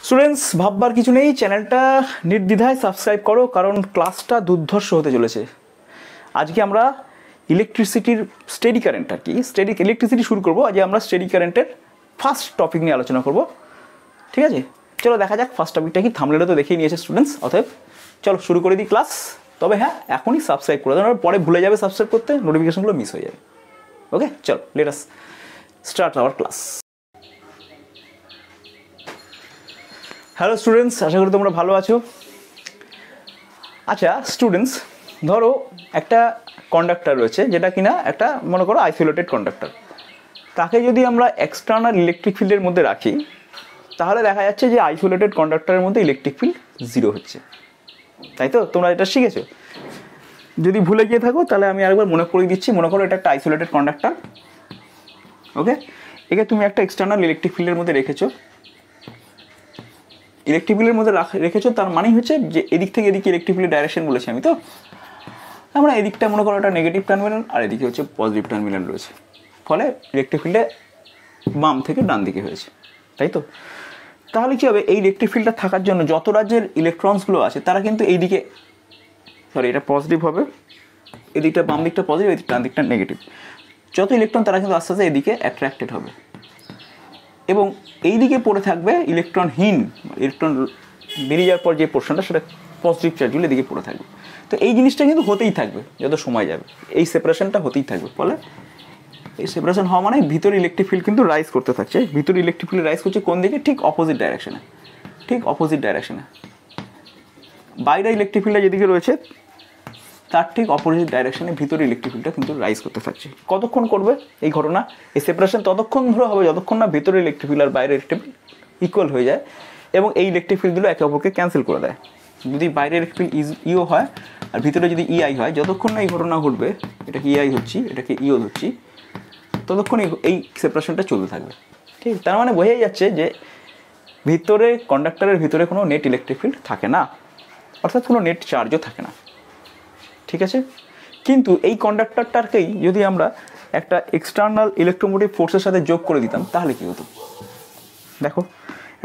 Students ভাববার কিছু নেই, চ্যানেলটা নির্দ্বিধায় সাবস্ক্রাইব করো, কারণ ক্লাসটা দুর্ধর্ষ হতে চলেছে। আজকে আমরা ইলেকট্রিসিটির স্টেডি কারেন্ট আর কি ইলেকট্রিসিটি শুরু করবো। আজকে আমরা স্টেডি কারেন্টের ফার্স্ট টপিক নিয়ে আলোচনা করব, ঠিক আছে? চলো দেখা যাক ফার্স্ট টপিকটা কি। থাম্বনেলে তো দেখেই নিয়েছে স্টুডেন্টস, অতএব চলো শুরু করে দিই ক্লাস। তবে হ্যাঁ, এখনই সাবস্ক্রাইব করে দেন, পরে ভুলে যাবে সাবস্ক্রাইব করতে, নোটিফিকেশনগুলো মিস হয়ে যাবে। ওকে, চলো let us start our class. Hello students, আশা করি তোমরা ভালো আছো। আচ্ছা স্টুডেন্টস, ধরো একটা কন্ডাক্টর রয়েছে, যেটা কিনা একটা মনে করো আইসোলেটেড কন্ডাক্টর। তাকে যদি আমরা এক্সটার্নাল ইলেকট্রিক ফিল্ডের মধ্যে রাখি, তাহলে দেখা যাচ্ছে যে আইসোলেটেড কন্ডাক্টরের মধ্যে ইলেকট্রিক ফিল্ড জিরো হচ্ছে। তাই তো? তোমরা এটা শিখেছো। যদি ভুলে গিয়ে থাকো তাহলে আমি আরেকবার মনে করিয়ে দিচ্ছি। মনে করো এটা একটা আইসোলেটেড কন্ডাক্টর, ওকে? একে তুমি একটা এক্সটার্নাল ইলেকট্রিক ফিল্ডের মধ্যে রেখেছো। ইলেকট্রিক ফিল্ডের মধ্যে রেখেছো, তার মানে হচ্ছে যে এদিক থেকে এদিকে ইলেকট্রিক ফিল্ডের ডাইরেকশন বলেছি আমি। তো আমরা এদিকটা মনে করো একটা নেগেটিভ টার্মিনাল, আর এদিকে হচ্ছে পজিটিভ টার্মিনাল রয়েছে। ফলে ইলেকট্রিক ফিল্ডে বাম থেকে ডান দিকে হয়েছে, তাই তো? তাহলে কী হবে, এই ইলেকট্রিক ফিল্ডটা থাকার জন্য যত রাজ্যের ইলেকট্রনসগুলো আছে তারা কিন্তু এইদিকে, সরি এটা পজিটিভ হবে, এদিকটা বাম দিকটা পজিটিভ, এদিকটা ডান দিকটা নেগেটিভ। যত ইলেকট্রন তারা কিন্তু আস্তে আস্তে এদিকে অ্যাট্রাক্টেড হবে, এবং এই দিকে পড়ে থাকবে ইলেকট্রনহীন, ইলেকট্রন বেরিয়ে যাওয়ার পর যে পোর্শনটা সেটা পজিটিভ চার্জগুলো এদিকে পড়ে থাকবে। তো এই জিনিসটা কিন্তু হতেই থাকবে যত সময় যাবে, এই সেপারেশনটা হতেই থাকবে। ফলে এই সেপারেশন হওয়া মানে ভিতরে ইলেকট্রিক ফিল্ড কিন্তু রাইজ করতে থাকছে। ভিতরে ইলেকট্রিক ফিল্ড রাইজ করছে কোন দিকে? ঠিক অপোজিট ডাইরেকশনে, ঠিক অপোজিট ডাইরেকশনে। বাইরে ইলেকট্রিক ফিল্ডটা যেদিকে রয়েছে তার ঠিক অপোজিট ডাইরেকশনে ভিতরে ইলেকট্রিক ফিল্ডটা কিন্তু রাইজ করতে থাকছে। কতক্ষণ করবে এই ঘটনা, এই সেপারেশন ততক্ষণ ধরে হবে যতক্ষণ না ভিতরে ইলেকট্রিক ফিল্ড আর বাইরে ইলেকট্রিক ফিল্ড ইকুয়াল হয়ে যায়, এবং এই ইলেকট্রিক ফিল্ডগুলো একে অপরকে ক্যান্সেল করে দেয়। যদি বাইরে ইলেকট্রিক ফিল্ড ইও হয় আর ভিতরে যদি ইআই হয়, যতক্ষণ না এই ঘটনা ঘটবে, এটাকে ইআই হচ্ছি এটাকে ইও হচ্ছি, ততক্ষণ এই সেপারেশনটা চলতে থাকবে। ঠিক, তার মানে বোঝাই যাচ্ছে যে ভিতরে কন্ডাক্টরের ভিতরে কোনো নেট ইলেকট্রিক ফিল্ড থাকে না, অর্থাৎ কোনো নেট চার্জও থাকে না, ঠিক আছে? কিন্তু এই কন্ডাক্টরটাকেই যদি আমরা একটা এক্সটার্নাল ইলেকট্রোমোটিভ ফোর্সের সাথে যোগ করে দিতাম, তাহলে কী হতো? দেখো,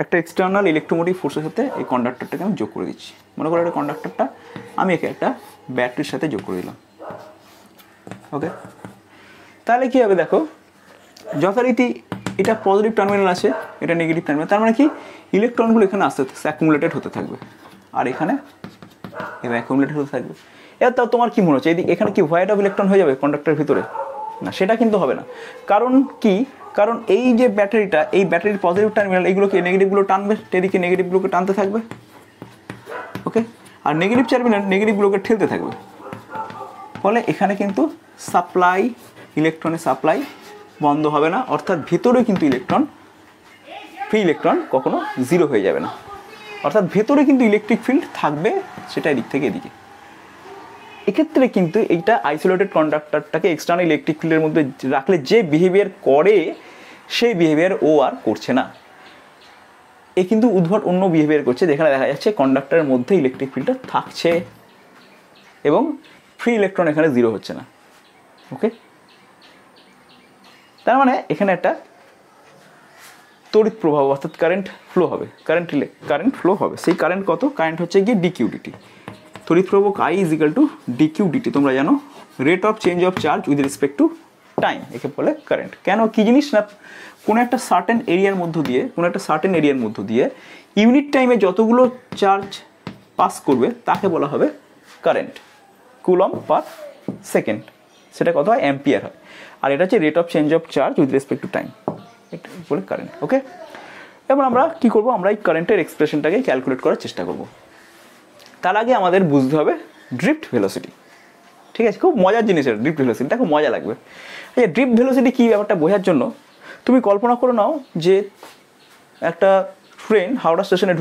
একটা এক্সটার্নাল ইলেকট্রোমোটিভ ফোর্সের সাথে এই কন্ডাক্টরটাকে আমি যোগ করে দিচ্ছি। মনে করো একটা কন্ডাক্টরটা আমি একে একটা ব্যাটারির সাথে যোগ করে দিলাম, ওকে? তাহলে কী হবে দেখো, যথারীতি এটা পজিটিভ টার্মিনাল আছে, এটা নেগেটিভ টার্মিনাল। তার মানে কি, ইলেকট্রনগুলো এখানে আস্তে আস্তে অ্যাকুমুলেটেড হতে থাকবে, আর এখানে এবার অ্যাকুমুলেটেড হতে থাকবে। এবার তাও তোমার কী মনে হচ্ছে, এখানে কি ভয়েড অফ ইলেকট্রন হয়ে যাবে কন্ডাক্টরের ভিতরে? না, সেটা কিন্তু হবে না। কারণ কি? কারণ এই যে ব্যাটারিটা, এই ব্যাটারির পজিটিভ টার্মিনাল এইগুলোকে নেগেটিভগুলো টানবে, এদিকে নেগেটিভগুলোকে টানতে থাকবে, ওকে? আর নেগেটিভ টার্মিনাল নেগেটিভগুলোকে ঠেলতে থাকবে। ফলে এখানে কিন্তু সাপ্লাই, ইলেকট্রনের সাপ্লাই বন্ধ হবে না, অর্থাৎ ভেতরে কিন্তু ইলেকট্রন, ফ্রি ইলেকট্রন কখনো জিরো হয়ে যাবে না, অর্থাৎ ভেতরে কিন্তু ইলেকট্রিক ফিল্ড থাকবে, সেটা এদিক থেকে এদিকে। এক্ষেত্রে কিন্তু এইটা আইসোলেটেড কন্ডাক্টরটাকে এক্সটার্নাল ইলেকট্রিক ফিল্ডের মধ্যে রাখলে যে বিহেভিয়ার করে, সেই বিহেভিয়ার ও আর করছে না। এ কিন্তু উদ্ভট অন্য বিহেভিয়ার করছে, যেখানে দেখা যাচ্ছে কন্ডাক্টরের মধ্যে ইলেকট্রিক ফিল্ডটা থাকছে এবং ফ্রি ইলেকট্রন এখানে জিরো হচ্ছে না, ওকে? তার মানে এখানে একটা তড়িৎ প্রবাহ অর্থাৎ কারেন্ট ফ্লো হবে, কারেন্ট ফ্লো হবে। সেই কারেন্ট কত? কারেন্ট হচ্ছে গিয়ে ডিকিউডিটি, তড়িৎ প্রবাহ I ইজ ইকাল টু ডিকিউডিটি। তোমরা জানো rate of change of charge with respect to time, একে বলে কারেন্ট। কেন, কী জিনিস না, কোনো একটা সার্টেন এরিয়ার মধ্য দিয়ে ইউনিট টাইমে যতগুলো চার্জ পাস করবে তাকে বলা হবে কারেন্ট, কুলম পার সেকেন্ড। সেটা কত হয়? অ্যাম্পিয়ার হয়। আর এটা হচ্ছে rate of change of charge with respect to time, এটা বলে কারেন্ট, ওকে? এবার আমরা কী করবো, আমরা এই কারেন্টের এক্সপ্রেশনটাকে ক্যালকুলেট করার চেষ্টা করব। তার আগে আমাদের বুঝতে হবে ড্রিফট ভেলোসিটি, ঠিক আছে? খুব মজার জিনিস এটা, ড্রিফট ভেলোসিটিটা খুব মজা লাগবে। আচ্ছা, ড্রিফট ভেলোসিটি কী ব্যাপারটা বোঝার জন্য তুমি কল্পনা করে নাও যে একটা ট্রেন হাওড়া স্টেশনে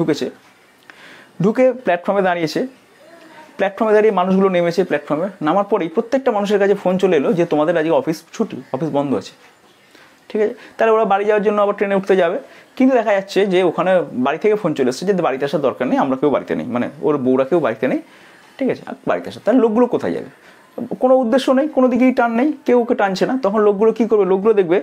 ঢুকে প্ল্যাটফর্মে দাঁড়িয়ে মানুষগুলো নেমেছে। প্ল্যাটফর্মে নামার পরেই প্রত্যেকটা মানুষের কাছে ফোন চলে এলো যে তোমাদের আজকে অফিস ছুটি, অফিস বন্ধ আছে, ঠিক আছে? তাহলে ওরা বাড়ি যাওয়ার জন্য আবার ট্রেনে উঠতে যাবে, কিন্তু দেখা যাচ্ছে যে ওখানে বাড়ি থেকে ফোন চলে এসছে যে বাড়িতে আসার দরকার নেই, আমরা কেউ বাড়িতে নেই, মানে ওর বউরা কেউ বাড়িতে নেই, ঠিক আছে? আর বাড়িতে আসা, তাহলে লোকগুলো কোথায় যাবে? কোনো উদ্দেশ্য নেই, কোনো দিকেই টান নেই, কেউ ওকে টানছে না, তখন লোকগুলো কী করবে, লোকগুলো দেখবে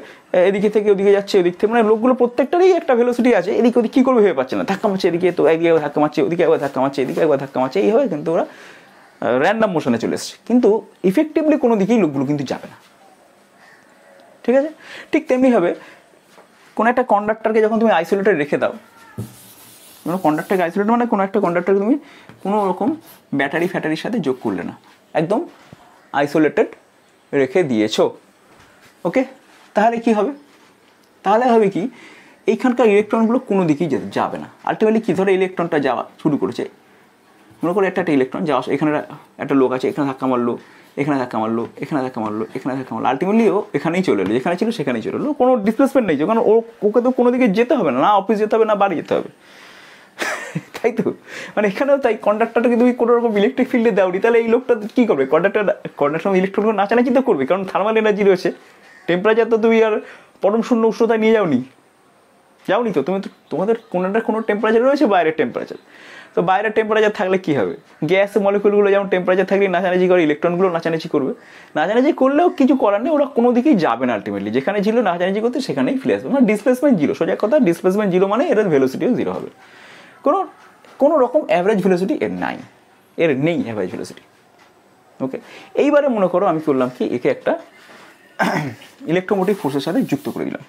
এদিকে থেকে ওদিকে যাচ্ছে, ওদিক থেকে, মানে লোকগুলো প্রত্যেকটারই একটা ভেলোসিটি আছে, এদিক ওদিক কী করবে ভেবে পাচ্ছে না, ধাক্কা মারছে এদিকে, তো একদিকে একবার ধাক্কা মারছে, ওদিকে একবার ধাক্কা মারছে, এদিকে একবার ধাক্কা মারছে, এইভাবে কিন্তু ওরা র্যান্ডাম মোশনে চলে এসছে, কিন্তু ইফেক্টিভলি কোনো দিকেই লোকগুলো কিন্তু যাবে না। ঠিক আছে, ঠিক তেমনিভাবে কোনো একটা কন্ডাক্টরকে যখন তুমি আইসোলেটেড রেখে দাও, কোনো কন্ডাক্টরকে আইসোলেটেড মানে কোনো একটা কন্ডাক্টরকে তুমি কোনো রকম ব্যাটারি ফ্যাটারির সাথে যোগ করলে না, একদম আইসোলেটেড রেখে দিয়েছো, ওকে, তাহলে কি হবে, তাহলে হবে কি এইখানকার ইলেকট্রনগুলো কোনো দিকেই যাবে না। আলটিমেটলি কী, ধরো ইলেকট্রনটা যাওয়া শুরু করেছে, মনে করো একটা ইলেকট্রন যাওয়া, এখানে একটা লোক আছে, এখানে ধাক্কা মারলো, এখানে ধাক্কা মারলো, এখানে ধাক্কা মারলো, এখানে ধাক্কা মারলো, আলটিমেটলি ও এখানেই চলে এলো, যেখানে ছিল সেখানেই চলে এলো, কোনো ডিসপ্লেসমেন্ট নেই, কারণ ওকে তো কোনো দিকে যেতে হবে না, না অফিস যেতে হবে না বাড়ি যেতে হবে, তাই তো, মানে এখানেও তাই কন্ডাক্টরটাকে তুমি কোনো রকম ইলেকট্রিক ফিল্ডে দাওনি, তাহলে এই লোকটা কী করবে, কন্ডাক্টর ইলেকট্রনগুলো নাচানাচি তো করবে, কারণ থার্মাল এনার্জি রয়েছে, টেম্পারেচার তো তুমি আর পরম শূন্য উষ্ণতায় নিয়ে যাওনি তো তুমি, তো তোমাদের কোনো টেম্পারেচার রয়েছে, বাইরের টেম্পারেচার, তো বাইরের টেম্পারেচার থাকলে কী হবে, গ্যাস মলিকুলগুলো যেমন টেম্পারেচার থাকলে নাচানাচি করে, ইলেকট্রনগুলো নাচানাচি করবে, নাচানাচি করলেও কিছু করার নেই, ওরা কোনো দিকেই যাবে না, আলটিমেটলি যেখানে ছিল নাচানাচি করতে সেখানেই ফিরে আসবে, মানে ডিসপ্লেসমেন্ট জিরো, সোজা কথা ডিসপ্লেসমেন্ট জিরো মানে এর ভেলোসিটিও জিরো হবে, কোনো রকম অ্যাভারেজ ভেলোসিটি এর নেই অ্যাভারেজ ভেলোসিটি, ওকে। এইবারে মনে করো আমি করলাম কি, একে একটা ইলেকট্রোমোটিভ ফোর্সের সাথে যুক্ত করে দিলাম,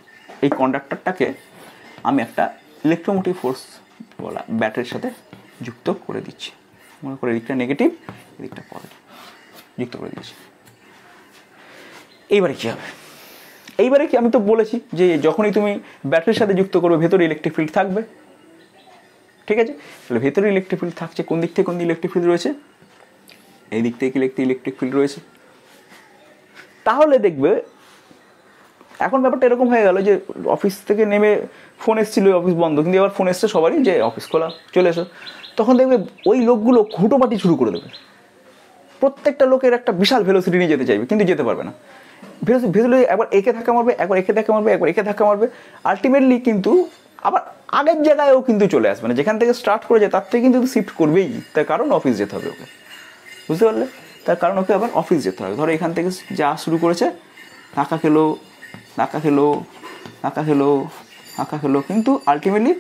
এই কন্ডাক্টরটাকে আমি একটা ইলেকট্রোমোটিভ ফোর্স বলা ব্যাটারির সাথে যুক্ত করে দিচ্ছি, মনে করো এদিকটা নেগেটিভ, এদিকটা পজিটিভ, যুক্ত করে দিচ্ছি। এইবারে কী হবে, এইবারে কি আমি তো বলেছি যে যখনই তুমি ব্যাটারির সাথে যুক্ত করবে ভেতরে ইলেকট্রিক ফিল্ড থাকবে, ঠিক আছে, তাহলে ভেতরে ইলেকট্রিক ফিল্ড থাকছে, কোন দিক থেকে কোন দিক ইলেকট্রিক ফিল্ড রয়েছে, এই দিক থেকে ইলেকট্রিক ফিল্ড রয়েছে, তাহলে দেখবে এখন ব্যাপারটা এরকম হয়ে গেল যে অফিস থেকে নেমে ফোন এসেছিলো, অফিস বন্ধ, কিন্তু এবার ফোন এসছে সবারই যে অফিস খোলা, চলে এসো, তখন দেখবে ওই লোকগুলো হুটোপাটি শুরু করে দেবে, প্রত্যেকটা লোকের একটা বিশাল ভেলোসিটি নিয়ে যেতে চাইবে, কিন্তু যেতে পারবে না, ভেলোসিটি একবার একে ধাক্কা মারবে, একবার একে ধাক্কা মারবে, একবার একে ধাক্কা মারবে, আলটিমেটলি কিন্তু আবার আগের জায়গায়ও কিন্তু চলে আসবে না, যেখান থেকে স্টার্ট করেছে তার থেকে কিন্তু শিফট করবেই, তার কারণ অফিস যেতে হবে ওকে, বুঝতে পারলে, তার কারণ ওকে আবার অফিস যেতে হবে, ধরো এখান থেকে যা শুরু করেছে, ধাক্কা খেলো, কিন্তু আলটিমেটলি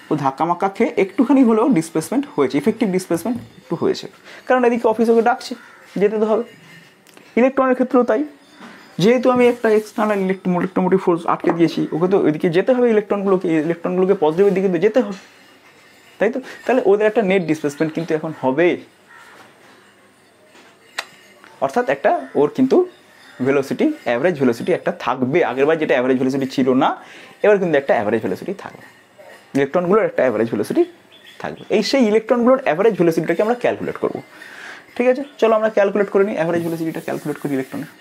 ও ধাক্কা মাক্কা খেয়ে একটুখানি হলেও ডিসপ্লেসমেন্ট হয়েছে, ইফেক্টিভ ডিসপ্লেসমেন্ট একটু হয়েছে, কারণ এদিকে অফিস ওকে ডাকছে, যেতে তো হবে। ইলেকট্রনের ক্ষেত্রেও তাই, যেহেতু আমি একটা এক্সটার্নাল ইলেকট্রোমোটিভ ফোর্স আটকে দিয়েছি, ওকে তো ওইদিকে যেতে হবে, ইলেকট্রনগুলোকে পজিটিভের দিকে যেতে হবে, তাই তো, তাহলে ওদের একটা নেট ডিসপ্লেসমেন্ট কিন্তু এখন হবে, অর্থাৎ একটা ওর কিন্তু ভেলোসিটি, অ্যাভারেজ ভেলোসিটি একটা থাকবে, আগেরবার যেটা অ্যাভারেজ ভেলোসিটি ছিল না, এবার কিন্তু একটা অ্যাভারেজ ভেলোসিটি থাকবে, ইলেকট্রনগুলোর একটা অ্যাভারেজ ভেলোসিটি থাকবে, সেই ইলেকট্রনগুলোর অ্যাভারেজ ভেলোসিটিটাকে আমরা ক্যালকুলেট করবো, ঠিক আছে, চলো আমরা ক্যালকুলেট করে নিই, অ্যাভারেজ ভেলোসিটিটা ক্যালকুলেট করি ইলেকট্রনের।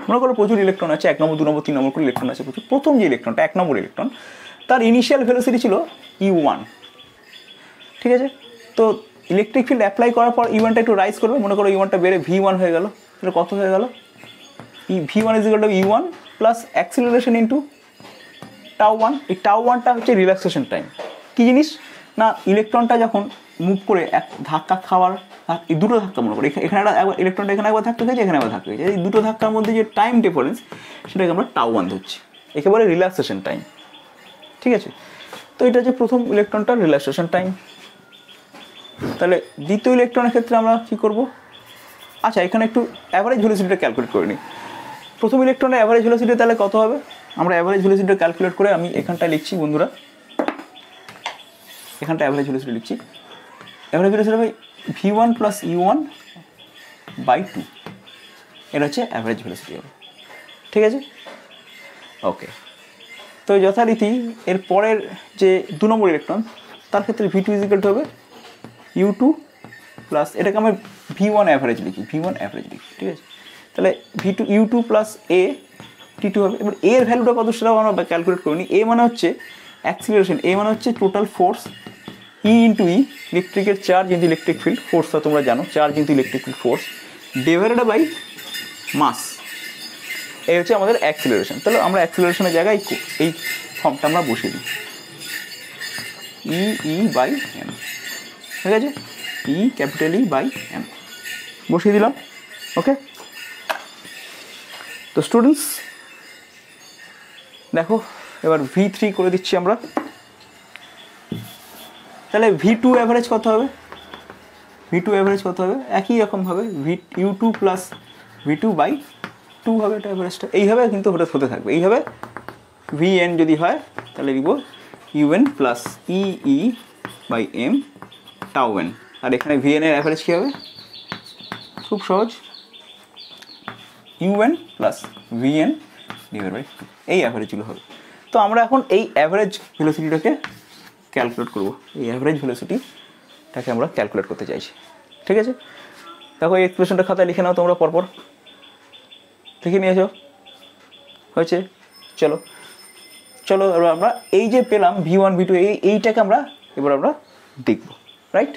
মনে করো প্রচুর ইলেকট্রন আছে, 1 নম্বর 2 নম্বর 3 নম্বর করে ইলেকট্রন আছে প্রচুর, প্রথম যে ইলেকট্রনটা 1 নম্বর ইলেকট্রন, তার ইনিশিয়াল ভেলোসিটি ছিল U1, ঠিক আছে, তো ইলেকট্রিক ফিল্ড অ্যাপ্লাই করার পর U1টা একটু রাইজ করবে, মনে করো U1টা বেড়ে V1 হয়ে গেল, এটা কত হয়ে গেল, V1 is equal to U1 plus acceleration into τ1, এই τ1টা হচ্ছে রিল্যাক্সেশন টাইম, কী জিনিস না, ইলেকট্রনটা যখন মুভ করে এক ধাক্কা খাওয়ার, এই দুটো ধাক্কা মনে করি, এখানে একবার ইলেকট্রনটা এখানে একবার ধাক্কা খেয়েছে, এখানে একবার ধাক্কা খেয়েছে, এই দুটো ধাক্কার মধ্যে যে টাইম ডিফারেন্স সেটাকে আমরা τ1 ধরছি, একেবারে রিল্যাক্সেশন টাইম, ঠিক আছে, তো এটা হচ্ছে প্রথম ইলেকট্রনটার রিল্যাক্সেশন টাইম। তাহলে দ্বিতীয় ইলেকট্রনের ক্ষেত্রে আমরা কী করবো, আচ্ছা এখানে একটু অ্যাভারেজ ভেলোসিটিটা ক্যালকুলেট করে নিই, প্রথম ইলেকট্রনের অ্যাভারেজ ভেলোসিটি তাহলে কত হবে, আমরা অ্যাভারেজ ভেলোসিটিটা ক্যালকুলেট করে আমি এখানটায় লিখছি বন্ধুরা, এখানটা অ্যাভারেজ ভেলোসিটি লিখছি, অ্যাভারেজ ভেলোসিটি হবে V1 প্লাস U1/2, এটা হচ্ছে অ্যাভারেজ ভেলোসিটি হবে, ঠিক আছে, ওকে। তো যথারীতি এর পরের যে 2 নম্বর ইলেকট্রন, তার ক্ষেত্রে V2 ইজ ইকুয়াল টু হবে U2 প্লাস, এটাকে আমরা V1 অ্যাভারেজ লিখি, ঠিক আছে, তাহলে U2 প্লাস T2 হবে। এবার এর ভ্যালুটা কত সেটাও আমরা ক্যালকুলেট করিনি। এ মানে হচ্ছে অ্যাক্সিলারেশন, এ মানে হচ্ছে total force, e into e ইলেকট্রিকের চার্জ ইন্টু ইলেকট্রিক ফিল্ড, ফোর্সটা তোমরা জানো, charge into electric field force divided by mass, এই হচ্ছে আমাদের অ্যাক্সিলারেশন। তাহলে আমরা অ্যাক্সিলারেশনের জায়গায় এই ফর্মটা আমরা বসিয়ে দিই, E/m, ঠিক আছে, E/m বসিয়ে দিলাম। ওকে, তো স্টুডেন্টস দেখো এবার V3 করে দিচ্ছি আমরা। তাহলে V2 অ্যাভারেজ কত হবে? V2 অ্যাভারেজ কত হবে? একই রকমভাবে U2 প্লাস V2 বাই 2 হবে এটা অ্যাভারেজটা। এইভাবে কিন্তু হতে থাকবে। এইভাবে Vn যদি হয় তাহলে লিখব UN plus EE by M tau n। আর এখানে Vn এর অ্যাভারেজ কী হবে? খুব সহজ, UN plus Vn divide by 2, এই অ্যাভারেজগুলো হবে। তো আমরা এখন এই অ্যাভারেজ ভেলোসিটিটাকে ক্যালকুলেট করব। এই অ্যাভারেজ ভেলোসিটিটাকে আমরা ক্যালকুলেট করতে চাইছি। ঠিক আছে, দেখো এই এক্সপ্রেশনটা খাতায় লিখে নাও তোমরা পরপর, লিখে নিয়েছো, হয়েছে? চলো চলো এবার আমরা এই যে পেলাম V1 V2 এইটাকে আমরা এবার আমরা দেখব, রাইট?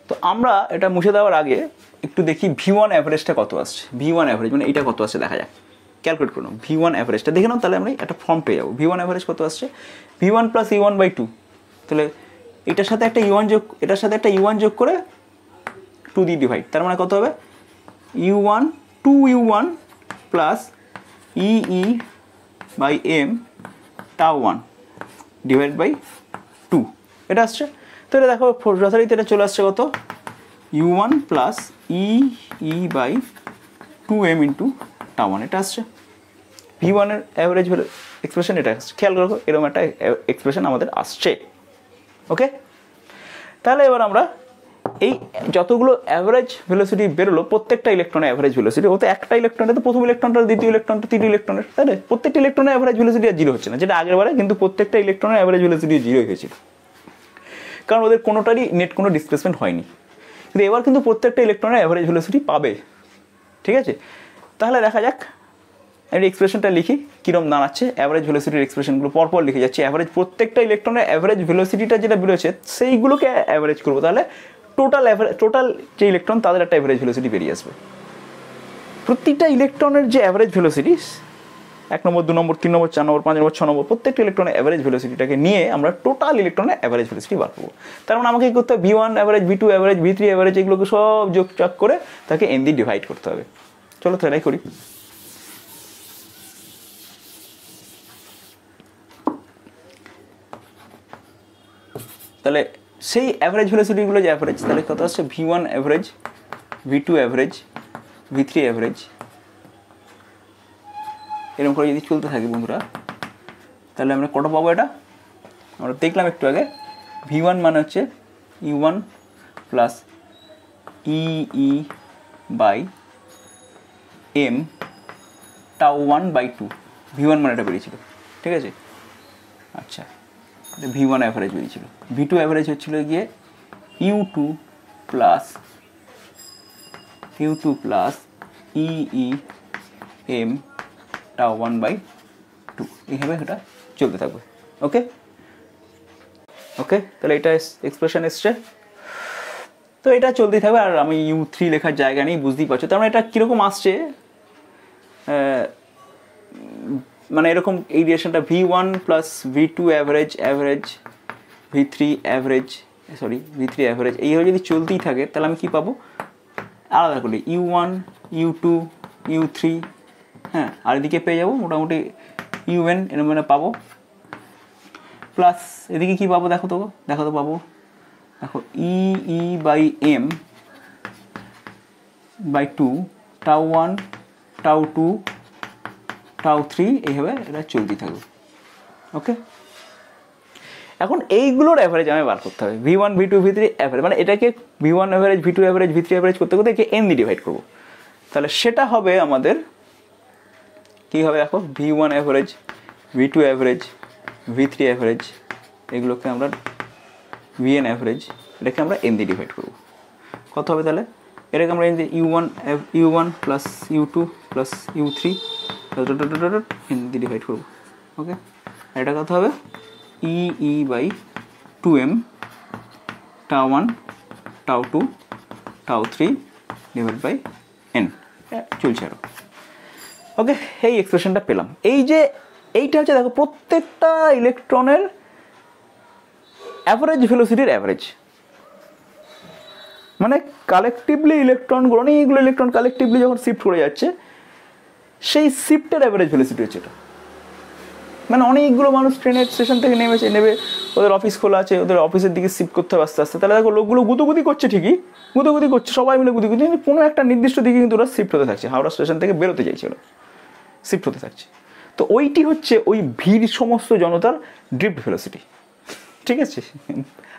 তো আমরা এটা মুছে দেওয়ার আগে একটু দেখি V1 অ্যাভারেজটা কত আসছে। V1 অ্যাভারেজ মানে এটা কত আসছে দেখা যাক, ক্যালকুলেট করে নাও। V1 অ্যাভারেজটা দেখে নাও, তাহলে আমরা একটা ফর্ম পেয়ে যাবো। V1 অ্যাভারেজ কত আসছে? V1 plus E1 by 2। তাহলে এটার সাথে একটা E1 যোগ, এটার সাথে একটা E1 যোগ করে 2 দিয়ে ডিভাইড, তার মানে কত হবে? U1 2U1 plus EE by M tau 1 divide by 2, এটা আসছে। তো এটা দেখো যথারীতি এটা চলে আসছে কত? U1 plus EE by 2M into tau 1, এটা আসছে। V1 এর অ্যাভারেজ এক্সপ্রেশন এটা আসছে। খেয়াল করো এরকম একটা এক্সপ্রেশন আমাদের আসছে। ওকে, তাহলে এবার আমরা এই যতগুলো অ্যাভারেজ ভেলোসিটি বেরোলো প্রত্যেকটা ইলেকট্রনের অ্যাভারেজ ভেলোসিটি, ও তো একটা ইলেকট্রনের, তো প্রথম ইলেকট্রনটা, দ্বিতীয় ইলেকট্রনটা, তৃতীয় ইলেকট্রনের, তাই না? প্রত্যেকটা ইলেকট্রনের অ্যাভারেজ ভেলোসিটি আর জিরো হচ্ছে না, যেটা আগের বারে কিন্তু প্রত্যেকটা ইলেকট্রনের অ্যাভারেজ ভেলোসিটি জিরোই হয়েছিল, কারণ ওদের কোনোটারই নেট কোনো ডিসপ্লেসমেন্ট হয়নি। কিন্তু এবার কিন্তু প্রত্যেকটা ইলেকট্রনের অ্যাভারেজ ভেলোসিটি পাবে। ঠিক আছে, তাহলে দেখা যাক আমি এক্সপ্রেশনটা লিখি কীরকম দাঁড়াচ্ছে। অ্যাভারেজ ভেলোসিটির এক্সপ্রেশনগুলো পরপর লিখে যাচ্ছি। অ্যাভারেজ প্রত্যেকটা ইলেকট্রনের অ্যাভারেজ ভেলোসিটিটা যেটা বেরোচ্ছে সেইগুলোকে অ্যাভারেজ করবো, তাহলে টোটাল যে ইলেকট্রন তাদের একটা অ্যাভারেজ ভেলোসিটি বেরিয়ে আসবে। প্রত্যেকটা ইলেকট্রনের যে অ্যাভারেজ ভেলোসিটি 1 নম্বর 2 নম্বর 3 নম্বর 4 নম্বর 5 নম্বর 6 নম্বর প্রত্যেকটা ইলেকট্রনের অ্যাভারেজ ভেলোসিটিটাকে নিয়ে আমরা টোটাল ইলেকট্রনের অ্যাভারেজ ভেলোসিটি বার করবো। তার মানে আমাকে কী করতে হবে? V1 average, V2 average, V3 average এগুলোকে সব যোগ করে তাকে n দিয়ে ডিভাইড করতে হবে। চলো তো এটাই করি। তাহলে সেই অ্যাভারেজ ভেলোসিটিগুলো যে অ্যাভারেজ, তাহলে কত আসছে? V1 average, V2 average, V3 average, এরকম করে যদি চলতে থাকে বন্ধুরা, তাহলে আমরা কত পাবো? এটা আমরা দেখলাম একটু আগে। V1 মানে হচ্ছে U1 plus EE by M tau 1 by 2। V1 মানে এটা বেরিয়েছিল, ঠিক আছে? আচ্ছা, V1 অ্যাভারেজ বেরিয়েছিল। V2 অ্যাভারেজ হচ্ছিল গিয়ে U2 plus EE M tau 1 by 2, এইভাবে এটা চলতে থাকবে। ওকে ওকে, তাহলে এটা এক্সপ্রেশন এসছে। তো এটা চলতেই থাকবে, আর আমি U3 লেখার জায়গা নেই, বুঝতেই পারছো। তার মানে এটা কীরকম আসছে, মানে এরকম এই রিলেশনটা V1 plus V2 average, V3 average, V3 average, এইভাবে যদি চলতেই থাকে তাহলে আমি কী পাবো? আলাদা করে U1 U2 U3, হ্যাঁ, আর এদিকে পেয়ে যাবো মোটামুটি UN এর মানে পাবো, প্লাস এদিকে কী পাবো? দেখো তো পাবো, দেখো EE by M by 2 tau 1 tau 2 tau 3, এইভাবে এটা চলতেই থাকবে। ওকে, এখন এইগুলোর অ্যাভারেজ আমি বার করতে হবে। V1 V2 V3 অ্যাভারেজ, মানে এটাকে V1 average, V2 average, V3 average করতে একে n দিয়ে ডিভাইড করবো। তাহলে সেটা হবে আমাদের কী হবে? দেখো V1 average, V2 average, V3 average, এগুলোকে আমরা VN অ্যাভারেজ, এটাকে আমরা n দিয়ে ডিভাইড করবো। কত হবে তাহলে? এটাকে আমরা U1 plus U2 plus U3 n দিয়ে ডিভাইড করবো। ওকে, এটা কত হবে? EE by 2M tau 1 tau 2 tau 3 divide by n, চলছে আরও। ওকে, এই এক্সপ্রেশনটা পেলাম। এইটা হচ্ছে দেখো প্রত্যেকটা ইলেকট্রনের অ্যাভারেজ ভেলোসিটির অ্যাভারেজ, মানে কালেকটিভলি ইলেকট্রনগুলো, অনেকগুলো ইলেকট্রন কালেকটিভলি যখন শিফট করে যাচ্ছে, সেই শিফটের অ্যাভারেজ ভেলোসিটি হচ্ছে এটা। মানে অনেকগুলো মানুষ ট্রেনের স্টেশন থেকে নেবে, ওদের অফিস খোলা আছে, ওদের অফিসের দিকে শিফট করতে হবে আস্তে আস্তে। তাহলে দেখো লোকগুলো গুতোগুতি করছে, ঠিকই গুতোগুতি করছে, সবাই মিলে গুতোগুতি, কোনো একটা নির্দিষ্ট দিকে কিন্তু ওরা শিফট হতে থাকছে, হাওড়া স্টেশন থেকে বেরোতে চাইছে, ওরা শিফট হতে থাকছে। তো ওইটি হচ্ছে ওই ভিড় সমস্ত জনতার ড্রিফট ভেলোসিটি, ঠিক আছে।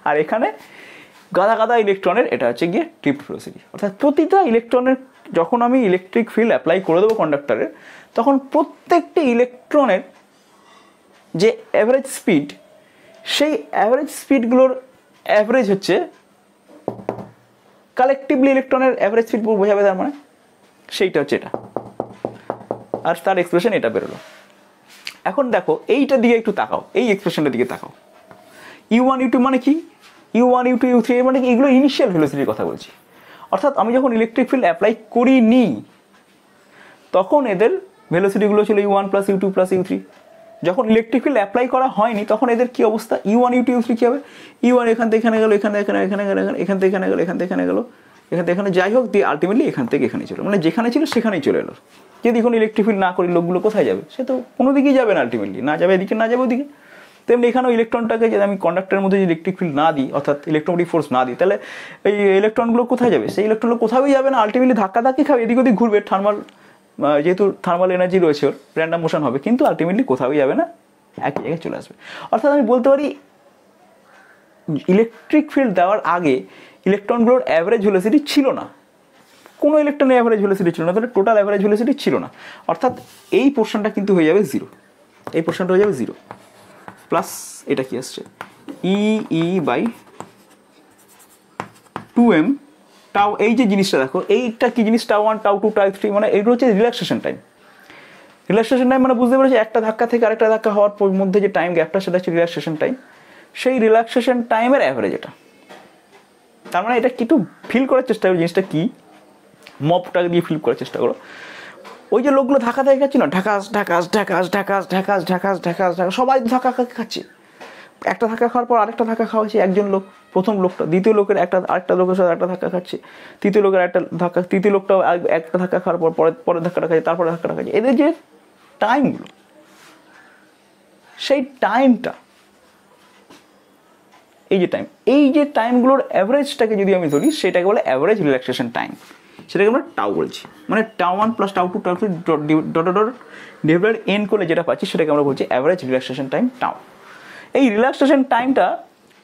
আর এখানে গাদা গাদা ইলেকট্রনের এটা হচ্ছে গিয়ে ড্রিফট ভেলোসিটি। অর্থাৎ প্রতিটা ইলেকট্রনের যখন আমি ইলেকট্রিক ফিল্ড অ্যাপ্লাই করে দেবো কন্ডাক্টরের, তখন প্রত্যেকটি ইলেকট্রনের যে অ্যাভারেজ স্পিড, সেই অ্যাভারেজ স্পিডগুলোর অ্যাভারেজ হচ্ছে কালেকটিভলি ইলেকট্রনের অ্যাভারেজ স্পিড বোঝাবে, তার মানে সেইটা হচ্ছে এটা। আর তার এক্সপ্রেশন এটা বেরোলো। এখন দেখো এইটার দিকে একটু তাকাও, এই এক্সপ্রেশনটার দিকে তাকাও। U1 U2 মানে কি? U1 U2 U3 মানে কি? এগুলো ইনিশিয়াল ভেলোসিটির কথা বলছি। অর্থাৎ আমি যখন ইলেকট্রিক ফিল্ড অ্যাপ্লাই করিনি তখন এদের ভেলোসিটিগুলো ছিল U1 plus U2 plus U3। যখন ইলেকট্রিক ফিল্ড অ্যাপ্লাই করা হয়নি তখন এদের কি অবস্থা? U1 U2 U3 কী হবে? U1 এখান থেকে এখানে গেল, এখানে এখানে এখানে গেল, এখান থেকে এখানে গেল, এখান থেকে এখানে গেল, এখান থেকে এখানে, যাই হোক দিয়ে আলটিমেটলি এখান থেকে এখানেই চলে, মানে যেখানে ছিল সেখানেই চলে এলো। যদি কোনো ইলেকট্রিক ফিল্ড না করি লোকগুলো কোথায় যাবে? সে তো কোনো দিকেই যাবে না, আলটিমেটলি না যাবে এদিকে, না যাবে ওদিকে। তেমনি এখানেও ইলেকট্রনটাকে যদি আমি কন্ডাক্টরের মধ্যে যদি ইলেকট্রিক ফিল্ড না দিই, অর্থাৎ ইলেকট্রোমোটিভ ফোর্স না দিই, তাহলে এই ইলেকট্রনগুলো কোথায় যাবে? সেই ইলেকট্রনগুলো কোথাওই যাবে না, আলটিমেটলি ধাক্কি খাবে, এদিক ওদিক ঘুরবে, যেহেতু থার্মাল এনার্জি রয়েছে ওর, র্যান্ডাম মোশন হবে, কিন্তু আলটিমেটলি কোথাওই যাবে না, একই জায়গায় চলে আসবে। অর্থাৎ আমি বলতে পারি ইলেকট্রিক ফিল্ড দেওয়ার আগে ইলেকট্রনগুলোর অ্যাভারেজ ভেলোসিটি ছিল না, কোনো ইলেকট্রনের অ্যাভারেজ ভেলোসিটি ছিল না, তাহলে টোটাল অ্যাভারেজ ভেলোসিটি ছিল না। অর্থাৎ এই পোর্শনটা কিন্তু হয়ে যাবে জিরো, এই পোর্শনটা হয়ে যাবে জিরো। প্লাস এটা কি আসছে? E/2m tau. এই যে জিনিসটা দেখো, এইটা কি জিনিস? টাউ1 টাউ2 টাউ3, মানে এইটা হচ্ছে রিল্যাক্সেশন টাইম। রিল্যাক্সেশন টাইম মানে বুঝতে পেরেছি, একটা ধাক্কা থেকে আরেকটা ধাক্কা হওয়ার মধ্যে যে টাইম গ্যাপটা, সেটা হচ্ছে রিল্যাক্সেশন টাইম। সেই রিল্যাক্সেশন টাইমের অ্যাভারেজ এটা। তার মানে এটা একটু ফিল করার চেষ্টা করো জিনিসটা কি, মপটাকে দিয়ে ফিল করার চেষ্টা করো। ওই যে লোকগুলো ধাক্কা থেকে খাচ্ছিল, ঢাকাস ঢাকাস ঢাকাস ঢাকাস ঢাকাস ঢাকাস ঢাকাস ঢাকাস, সবাই ধাক্কা খাচ্ছে। একটা ধাক্কা খাওয়ার পর আরেকটা ধাক্কা খাওয়াচ্ছে একজন লোক, প্রথম লোকটা, দ্বিতীয় লোকের আরেকটা লোকের সাথে একটা ধাক্কা খাচ্ছে, তৃতীয় লোকের একটা ধাক্কা, তৃতীয় লোকটাও একটা ধাক্কা খাওয়ার পর পরের ধাক্কাটা খাচ্ছে, তারপরে ধাক্কাটা খাচ্ছে। এদের যে টাইমগুলো, সেই টাইমটা, এই যে টাইমগুলোর অ্যাভারেজটাকে যদি আমি ধরি, সেটাকে বলে অ্যাভারেজ রিল্যাক্সেশন টাইম। সেটাকে আমরা টাউ বলছি। মানে টাউ1 প্লাস টাউ2 টাউ3 ডিভাইডেড n করলে যেটা পাচ্ছি সেটাকে আমরা বলছি অ্যাভারেজ রিল্যাক্সেশন টাইম টাউ। এই রিল্যাক্সেশন টাইমটা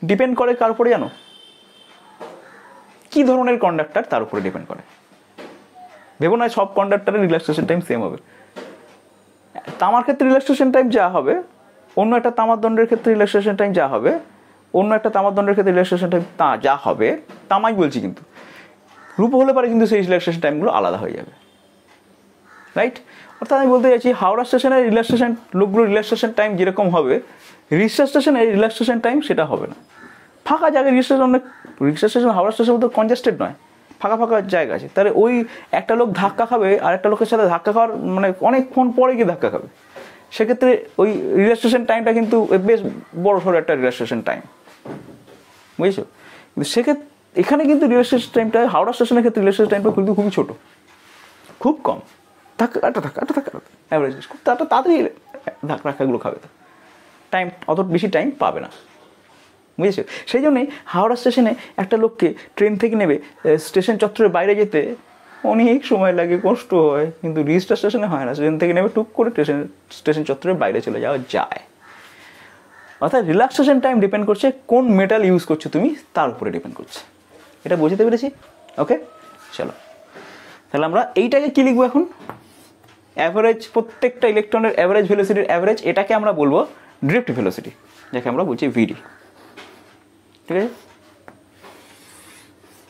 ডিপেন্ড করে কার উপরে জানো? কী ধরনের কন্ডাক্টর তার উপরে ডিপেন্ড করে। ভেবো না সব কন্ডাক্টরের রিল্যাক্সেশন টাইম সেম হবে। তামার ক্ষেত্রে রিল্যাক্সেশন টাইম যা হবে, অন্য একটা তামার দণ্ডের ক্ষেত্রে রিল্যাক্সেশন টাইম যা হবে, অন্য একটা তামার দণ্ডের ক্ষেত্রে রিল্যাক্সেশন টাইম তা যা হবে, তামাই বলছি, কিন্তু রূপ হলে পারে কিন্তু সেই রিল্যাক্সেশন টাইমগুলো আলাদা হয়ে যাবে, রাইট? অর্থাৎ আমি বলতে চাইছি হাওড়া স্টেশনের লোকগুলোর রিল্যাক্সেশন টাইম যেরকম হবে, রিক্সা স্টেশনের রিল্যাক্সেশন টাইম সেটা হবে না। ফাঁকা জায়গায় রিক্সা স্টেশন হাওড়া স্টেশন তো কনজেস্টেড নয়, ফাঁকা ফাঁকা জায়গা আছে। তাহলে ওই একটা লোক ধাক্কা খাবে আর একটা লোকের সাথে ধাক্কা খাওয়ার মানে অনেকক্ষণ পরে গিয়ে ধাক্কা খাবে, সেক্ষেত্রে ওই রিল্যাক্সেশন টাইমটা কিন্তু বেশ বড় সড়ো একটা রিল্যাক্সেশন টাইম, বুঝেছো? কিন্তু সেক্ষেত্রে এখানে কিন্তু রিল্যাক্সেশন টাইমটা হাওড়া স্টেশনের ক্ষেত্রে রিল্যাক্সেশন টাইমটা কিন্তু খুবই ছোটো, খুব কম। ধাক্কা অ্যাভারেজ খুব তাড়াতাড়ি ধাক্কাগুলো খাবে, টাইম অত বেশি টাইম পাবে না, বুঝেছো? সেই জন্যই হাওড়া স্টেশনে একটা লোককে ট্রেন থেকে নেবে স্টেশন চত্বরের বাইরে যেতে অনেক সময় লাগে, কষ্ট হয়, কিন্তু রিক্সা স্টেশনে হয় না। ট্রেন থেকে নেবে টুক করে স্টেশন চত্বরের বাইরে চলে যাওয়া যায়। অর্থাৎ রিল্যাক্সেশন টাইম ডিপেন্ড করছে কোন মেটাল ইউজ করছো তুমি, তার উপরে ডিপেন্ড করছে। এটা বুঝতে পেরেছি? ওকে, চলো তাহলে আমরা এইটাকে কী লিখবো এখন? অ্যাভারেজ, প্রত্যেকটা ইলেকট্রনের অ্যাভারেজ ভেলোসিটির অ্যাভারেজ, এটাকে আমরা বলবো ড্রিফট ভেলোসিটি, যাকে আমরা বলছি ভিডি। ঠিক আছে,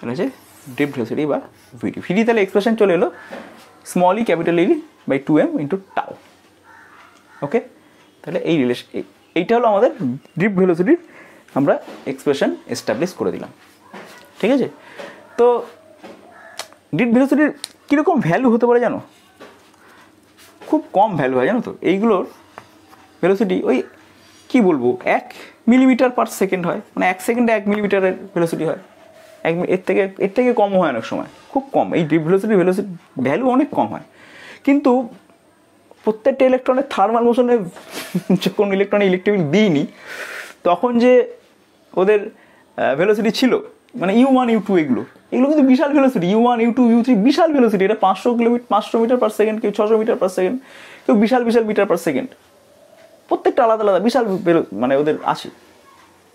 এটা হচ্ছে ড্রিফট ভেলোসিটি বা ভিডি। ভিডি তাহলে এক্সপ্রেশন চলে এলো small e capital e by 2m into tau. Okay, তাহলে এইটা হলো আমাদের ড্রিফট ভেলোসিটির আমরা এক্সপ্রেশন এস্টাবলিশ করে দিলাম। ঠিক আছে, তো ড্রিফট ভেলোসিটির কীরকম ভ্যালু হতে পারে জানো? খুব কম ভ্যালু হয় জানো তো। এইগুলোর ভেলোসিটি ওই কী বলবো 1 মিলিমিটার পার সেকেন্ড হয়, মানে 1 সেকেন্ডে 1 মিলিমিটারের ভেলোসিটি হয়, এর থেকে কম হয় অনেক সময়, খুব কম। এই ড্রিফট ভেলোসিটি ভ্যালু অনেক কম হয়, কিন্তু প্রত্যেকটা ইলেকট্রনের থার্মাল মোশনে যখন ইলেকট্রনে ইলেকট্রিক ফিল্ড দিইনি তখন যে ওদের ভেলোসিটি ছিল, মানে U1 U2 এগুলো কিন্তু বিশাল ভেলোসিটি, U1 U2 U3 বিশাল ভেলোসিটি। এটা 500 মিটার পার সেকেন্ড, কেউ 600 মিটার পার সেকেন্ড, কেউ বিশাল মিটার পার সেকেন্ড, প্রত্যেকটা আলাদা আলাদা বিশাল মানে ওদের আছে।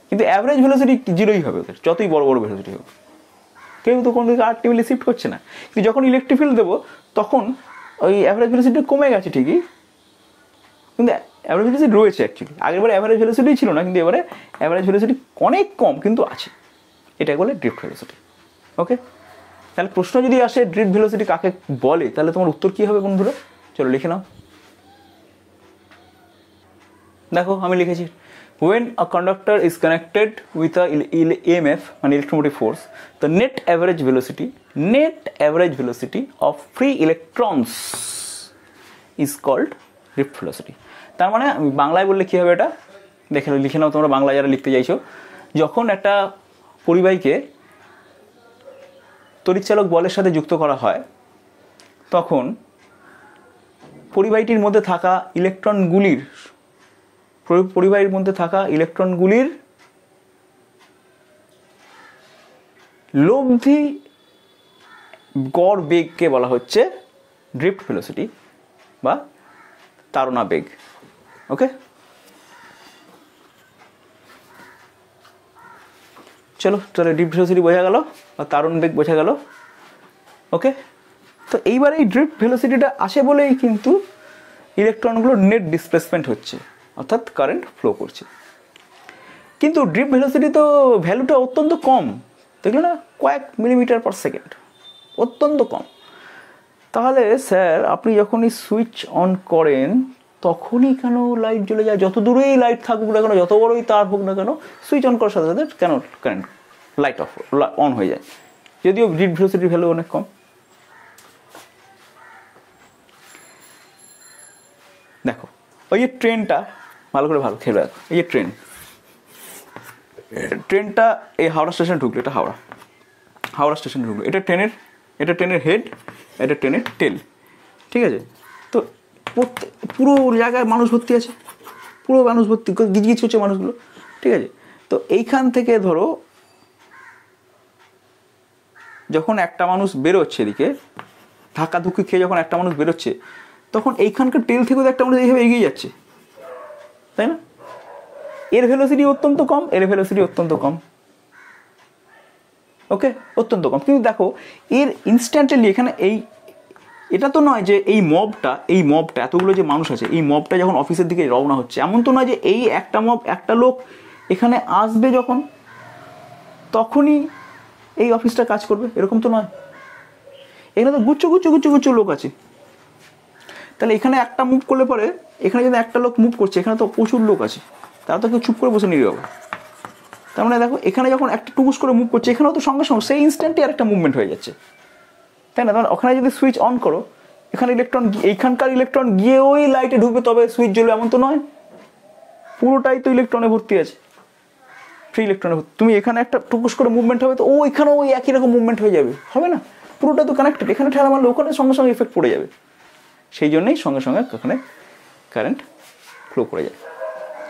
কিন্তু অ্যাভারেজ ভেলোসিটি জিরোই হবে ওদের, যতই বড় বড় ভেলোসিটি হোক। কেউ তো কোনো দিকে আর্টিফিলি শিফট করছে না। কিন্তু যখন ইলেকট্রিক ফিল্ড দেবো তখন ওই অ্যাভারেজ ভেলোসিটি কমে গেছে ঠিকই, কিন্তু অ্যাভারেজ ভেলোসিটি রয়েছে অ্যাকচুয়ালি। আগেরবারে অ্যাভারেজ ভেলোসিটি ছিল না, কিন্তু এবারে অ্যাভারেজ ভেলোসিটি অনেক কম কিন্তু আছে। এটাকে বলে ড্রিফট ভেলোসিটি। ওকে, তাহলে প্রশ্ন যদি আসে ড্রিফট ভেলোসিটি কাকে বলে, তাহলে তোমার উত্তর কী হবে বন্ধুরা? চলো লিখে নাও। দেখো আমি লিখেছি, when a conductor is connected with a EMF, an electromotive force, the net average velocity of free electrons is called drift velocity. তার মানে বাংলায় বললে কী হবে এটা লিখে নাও তোমরা, বাংলায় যারা লিখতে চাইছো। যখন একটা পরিবাহীকে তড়িৎচালক বলের সাথে যুক্ত করা হয়, তখন পরিবাহীটির মধ্যে থাকা ইলেকট্রনগুলির লব্ধি গড় বেগকে বলা হচ্ছে ড্রিফট ভেলোসিটি বা তাড়না বেগ। ওকে, চলো তাহলে ড্রিফট ভেলোসিটি বোঝা গেল বা তাড়ন বেগ বোঝা গেল। ওকে, তো এইবার এই ড্রিফট ভেলোসিটিটা আসে বলেই কিন্তু ইলেকট্রনগুলোর নেট ডিসপ্লেসমেন্ট হচ্ছে, অর্থাৎ কারেন্ট ফ্লো করছে। কিন্তু ড্রিফট ভেলোসিটি তো ভ্যালুটা অত্যন্ত কম, দেখলো না, কয়েক মিলিমিটার পার সেকেন্ড, অত্যন্ত কম। তাহলে স্যার আপনি যখনই সুইচ অন করেন তখনই কেন লাইট জ্বলে যায়? যত দূরেই লাইট থাকুক না কেন, যত বড়ই তার হোক না কেন, সুইচ অন করার সাথে সাথে কেন কারেন্ট লাইট অন হয়ে যায়, যদিও ড্রিফট ভেলোসিটির ভ্যালু অনেক কম? দেখো ওই যে ট্রেনটা, ভালো খেলে দেখো, এই যে ট্রেনটা এই হাওড়া স্টেশনে ঢুকলো, এটা হাওড়া স্টেশনে ঢুকলো, এটা ট্রেনের হেড, এটা ট্রেনের টেল, ঠিক আছে? তো পুরো জায়গায় মানুষ ভর্তি আছে, পুরো মানুষ ভর্তি, গিজগিজ হচ্ছে মানুষগুলো, ঠিক আছে? তো এইখান থেকে ধরো যখন একটা মানুষ বেরোচ্ছে, এদিকে ধাক্কাধুক্কি খেয়ে যখন একটা মানুষ বেরোচ্ছে, তখন এইখানকার টেল থেকেও একটা মানুষ এইভাবে এগিয়ে যাচ্ছে, তাই না? এর ভেলোসিটি অত্যন্ত কম, ওকে, অত্যন্ত কম। কিন্তু দেখো এর ইনস্ট্যান্টলি এখানে এটা তো নয় যে এই মবটা এতগুলো যে মানুষ আছে, এই মবটা যখন অফিসের দিকে রওনা হচ্ছে, এমন তো নয় যে এই একটা লোক এখানে আসবে যখন তখনই এই অফিসটা কাজ করবে, এরকম তো নয়। এখানে তো গুচ্ছ লোক আছে। তাহলে এখানে একটা মুভ করলে পরে, এখানে যদি একটা লোক মুভ করছে, এখানে তো প্রচুর লোক আছে, তারা তো কেউ চুপ করে বসে নিয়ে যাবে। তার মানে দেখো এখানে যখন একটা টুকুস করে মুভ করছে, এখানেও তো সঙ্গে সঙ্গে সেই ইনস্ট্যান্টে আর একটা মুভমেন্ট হয়ে যাচ্ছে, তাই না? তখন ওখানে যদি সুইচ অন করো, এইখানকার ইলেকট্রন গিয়ে ওই লাইটে ঢুকবে তবে সুইচ জ্বলবে, এমন তো নয়। পুরোটাই তো ইলেকট্রনে ভর্তি আছে, ফ্রি ইলেকট্রনে ভর্তি। তুমি এখানে একটা টুকুস করে মুভমেন্ট হবে, তো ওইখানেও ওই একই রকম মুভমেন্ট হয়ে যাবে, হবে না? পুরোটা তো কানেক্টেড, এখানে ঠেলা মারলে ওখানে সঙ্গে সঙ্গে এফেক্ট পড়ে যাবে। সেই জন্যই সঙ্গে সঙ্গে ওখানে কারেন্ট ফ্লো করে যায়।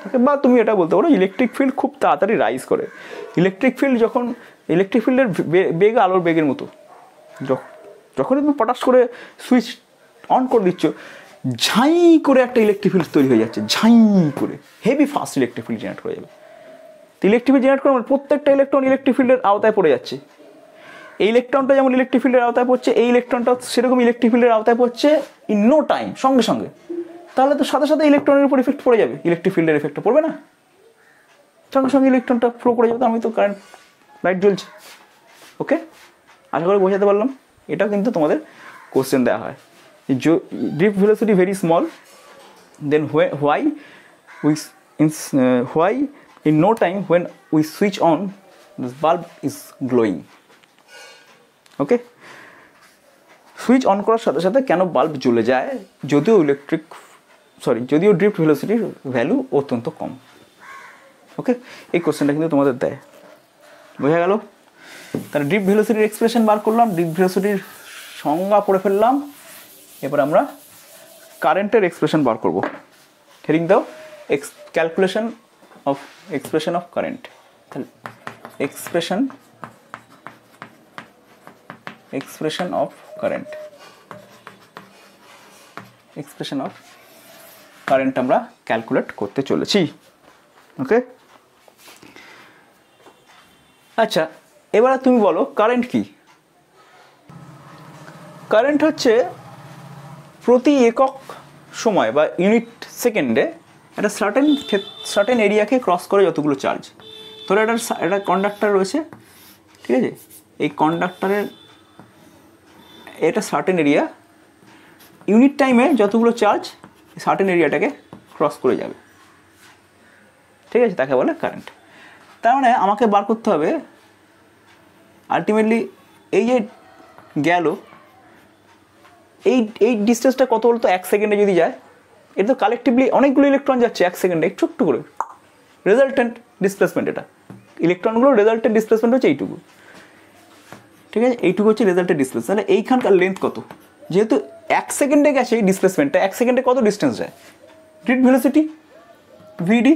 ওকে, বা তুমি এটা বলতে পারো ইলেকট্রিক ফিল্ড খুব তাড়াতাড়ি রাইজ করে। ইলেকট্রিক ফিল্ডের বেগ আলোর বেগের মতো, যখনই তুমি পটাশ করে সুইচ অন করে দিচ্ছ, ঝাঁই করে একটা ইলেকট্রিক ফিল্ড তৈরি হয়ে যাচ্ছে, ঝাঁই করে heavy fast electric field generate হয়ে যাবে। ইলেকট্রিক ফিল্ড জেনারেট করে প্রত্যেকটা ইলেকট্রন ইলেকট্রিক ফিল্ডের আওতায় পড়ে যাচ্ছে। এই ইলেকট্রনটা যেমন ইলেকট্রিক ফিল্ডের আওতায় পড়ছে, এই ইলেকট্রনটা সেরকম ইলেকট্রিক ফিল্ডের আওতায় পড়ছে ইন নো টাইম, সঙ্গে সঙ্গে। তাহলে তো সাথে সাথে ইলেকট্রনের উপর ইফেক্ট পড়ে যাবে, ইলেকট্রিক ফিল্ডের এফেক্টটা পড়বে না, সঙ্গে সঙ্গে ইলেকট্রনটা ফ্লো করে যাবে। তো আমি তো কারেন্ট লাইট জ্বলছে। ওকে, আশা করি বোঝাতে পারলাম। এটাও কিন্তু তোমাদের কোশ্চেন দেওয়া হয়, drift velocity very small, then why in no time when we switch on this bulb is glowing. Okay, switch on করার সাথে সাথে কেন বাল্ব জ্বলে যায়, যদিও ড্রিফট ভেলোসিটির ভ্যালু অত্যন্ত কম। ওকে, এই কোশ্চেনটা কিন্তু তোমাদের দেয়, বোঝা গেল? তাহলে ড্রিফট ভেলোসিটির এক্সপ্রেশন বার করলাম, ড্রিফট ভেলোসিটির সংজ্ঞা পড়ে ফেললাম। এবার আমরা কারেন্টের এক্সপ্রেশন বার করব। হেডিং দাও calculation of expression of current. তাহলে expression of current, expression of current আমরা ক্যালকুলেট করতে চলেছি। ওকে, আচ্ছা এবারে তুমি বলো কারেন্ট কি? কারেন্ট হচ্ছে প্রতি একক সময় বা ইউনিট সেকেন্ডে একটা সার্টেন এরিয়াকে ক্রস করে যতগুলো চার্জ। ধরো একটা কন্ডাক্টর রয়েছে, ঠিক আছে, এই কন্ডাক্টরের এটা সার্টেন এরিয়া, ইউনিট টাইমে যতগুলো চার্জ সার্টেন এরিয়াটাকে ক্রস করে যাবে, ঠিক আছে, তাকে বলে কারেন্ট। তার মানে আমাকে বার করতে হবে আলটিমেটলি এই যে গেল এই ডিস্টেন্সটা কত বলতো, 1 সেকেন্ডে যদি যায়, এটা তো কালেকটিভলি অনেকগুলো ইলেকট্রন যাচ্ছে 1 সেকেন্ডে ছোট্ট করে, রেজাল্টেন্ট ডিসপ্লেসমেন্ট, এটা ইলেকট্রনগুলো রেজাল্টেন্ট ডিসপ্লেসমেন্ট হচ্ছে এইটুকু, ঠিক আছে, এইটুকু হচ্ছে রেজাল্টেন্ট ডিসপ্লেসমেন্ট। তাহলে এইখানকার লেন্থ কত, যেহেতু 1 সেকেন্ডে গেছে এই ডিসপ্লেসমেন্টটা, 1 সেকেন্ডে কত ডিস্টেন্স যায়, ড্রিফট ভেলোসিটি ভিডি,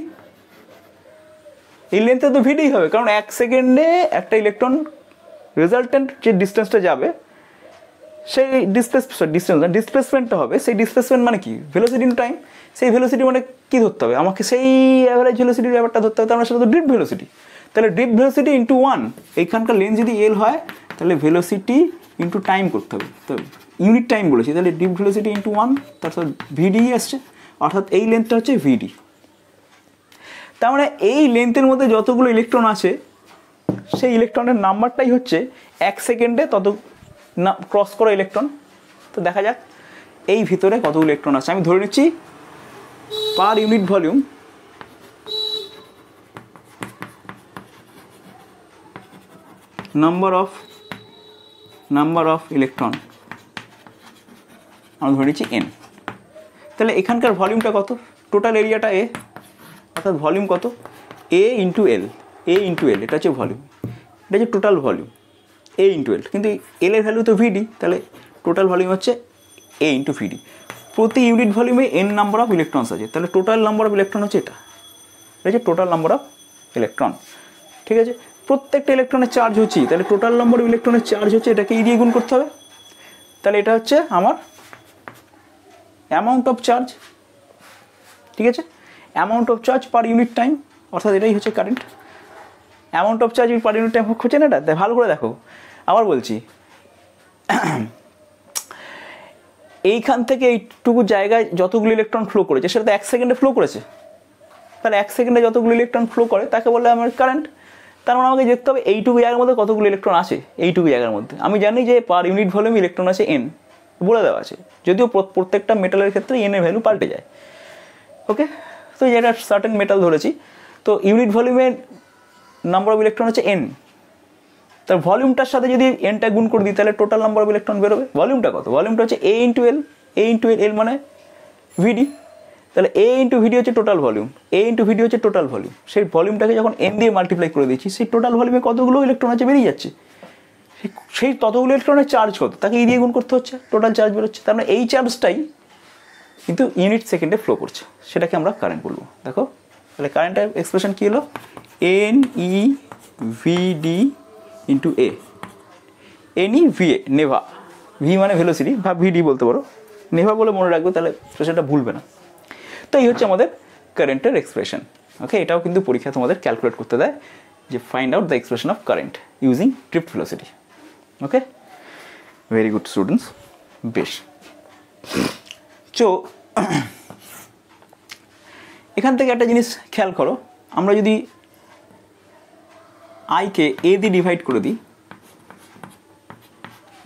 এই লেন্থে তো ভিডি হবে, কারণ 1 সেকেন্ডে একটা ইলেকট্রন রেজাল্টেন্ট যে ডিস্টেন্সটা যাবে সেই ডিসপ্লেসমেন্টটা হবে, সেই ডিসপ্লেসমেন্ট মানে কি, ভেলোসিটি ইনটু টাইম। সেই ভেলোসিটি মানে কী ধরতে হবে আমাকে, সেই অ্যাভারেজ ভেলোসিটির ব্যাপারটা ধরতে হবে, তার মানে সেটা তো ড্রিফট ভেলোসিটি। তাহলে ড্রিফট ভেলোসিটি ইন্টু 1, এইখানকার লেন্থ যদি এল হয় তাহলে ভেলোসিটি ইন্টু টাইম করতে হবে, তো ইউনিট টাইম বলেছি, তাহলে ড্রিফট ভেলোসিটি ইন্টু 1, তারপর ভিডি আসছে, অর্থাৎ এই লেন্থটা হচ্ছে ভিডি। তার মানে এই লেন্থের মধ্যে যতগুলো ইলেকট্রন আছে সেই ইলেকট্রনের নাম্বারটাই হচ্ছে 1 সেকেন্ডে তত না ক্রস করা ইলেকট্রন। তো দেখা যাক এই ভিতরে কতগুলো ইলেকট্রন আছে, আমি ধরে নিচ্ছি per unit volume number of electron আমি ধরে নিচ্ছি n। তাহলে এখানকার ভলিউমটা কত, টোটাল এরিয়াটা এ, অর্থাৎ ভলিউম কত, এ ইন্টু এল, এটা হচ্ছে ভলিউম, এটা হচ্ছে টোটাল ভলিউম এ ইন্টু এল, কিন্তু এল এর ভ্যালু তো ভিডি, তাহলে টোটাল ভলিউম হচ্ছে এ ইন্টু ভিডি। প্রতি ইউনিট ভলিউমে এন নাম্বার অফ ইলেকট্রনস আছে, তাহলে টোটাল নাম্বার অফ ইলেকট্রন হচ্ছে এটা হচ্ছে টোটাল নাম্বার অফ ইলেকট্রন, ঠিক আছে। প্রত্যেকটা ইলেকট্রনের চার্জ হচ্ছে, তাহলে টোটাল নাম্বার অফ ইলেকট্রনের চার্জ হচ্ছে, এটাকে ই দিয়ে গুণ করতে হবে, তাহলে এটা হচ্ছে আমার অ্যামাউন্ট অফ চার্জ, ঠিক আছে, amount of charge per unit time, অর্থাৎ এটাই হচ্ছে current. Amount of charge per unit time হচ্ছে না এটা, তাই ভালো করে দেখো, আবার বলছি, এইখান থেকে এইটুকু জায়গায় যতগুলো ইলেকট্রন ফ্লো করেছে সেটা তো 1 সেকেন্ডে ফ্লো করেছে, তাহলে 1 সেকেন্ডে যতগুলো ইলেকট্রন ফ্লো করে তাকে বলে আমার কারেন্ট। তার মানে আমাকে দেখতে হবে এইটুকু জায়গার মধ্যে কতগুলো ইলেকট্রন আছে, এইটুকু জায়গার মধ্যে আমি জানি যে পার ইউনিট ভলিউম ইলেকট্রন আছে n, বলে দেওয়া আছে, যদিও প্রত্যেকটা মেটালের ক্ষেত্রে n এর ভ্যালু পাল্টে যায়। ওকে, তো যেটা সার্টেন মেটাল ধরেছি, তো ইউনিট ভলিউমের নাম্বার অফ ইলেকট্রন হচ্ছে n, তার ভলিউমটার সাথে যদি nটা গুণ করে দিই তাহলে টোটাল নাম্বার অফ ইলেকট্রন বেরোবে। ভলিউমটা কত, ভলিউমটা হচ্ছে a ইন্টু এল মানে ভিডি, তাহলে a ইন্টু ভিডি হচ্ছে টোটাল ভলিউম, a ইন্টু ভিডি হচ্ছে টোটাল ভলিউম। সেই ভলিউমটাকে যখন n দিয়ে মাল্টিপ্লাই করে দিচ্ছি, সেই টোটাল ভলিউমে কতগুলো ইলেকট্রন আছে বেরিয়ে যাচ্ছে, সেই ততগুলো ইলেকট্রনের চার্জ কত তাকে ই দিয়ে গুণ করতে হচ্ছে, টোটাল চার্জ বেরোচ্ছে। তার মানে এই চার্জটাই কিন্তু ইউনিট সেকেন্ডে ফ্লো করছে, সেটাকে আমরা কারেন্ট বলবো। দেখো তাহলে কারেন্টের এক্সপ্রেশন কী হলো, N E VD into A, N E V A, নেভা, ভি মানে ভেলোসিটি বা ভিডি বলতে পারো, নেভা বলে মনে রাখবে, তাহলে এক্সপ্রেশনটা ভুলবে না। তো এই হচ্ছে আমাদের কারেন্টের এক্সপ্রেশন। ওকে, এটাও কিন্তু পরীক্ষা তোমাদের ক্যালকুলেট করতে দেয় যে find out the expression of current using drift velocity. Okay, very good students, বেশ। তো এখান থেকে একটা জিনিস খেয়াল করো, আমরা যদি আইকে এ দিয়ে ডিভাইড করে দিই,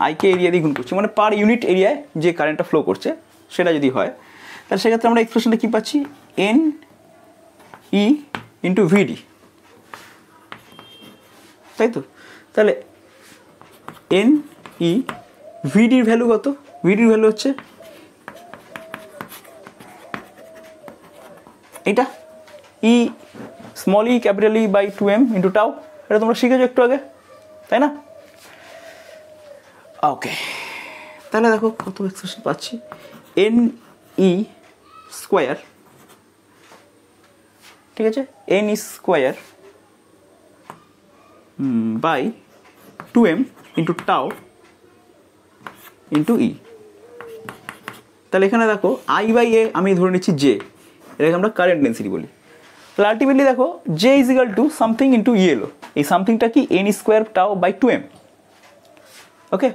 আইকে এরিয়া দিয়ে গুণ করছি, মানে পার ইউনিট এরিয়ায় যে কারেন্টটা ফ্লো করছে সেটা যদি হয়, তাহলে সেক্ষেত্রে আমরা এক্সপ্রেশনটা কী পাচ্ছি, এন ই ইন্টু ভিডি, তাই তো। তাহলে এন ই ভিডির ভ্যালু কত, ভিডির ভ্যালু হচ্ছে এটা e small e capital e by 2m into tau, এটা তোমরা শিখেছো একটু আগে, তাই না? ওকে, তাহলে দেখো কত এক্সপ্রেশন পাচ্ছি, এন ই স্কোয়ার, ঠিক আছে, N E square by 2m into tau into E. তাহলে এখানে দেখো আই বাই এ আমি ধরে নিচ্ছি জে, এটাকে আমরা কারেন্ট ডেন্সিটি বলি। তাহলে আলটিমেটলি দেখো J is equal to something into e এলো, এই সামথিংটা কি n square tau by 2m। Okay,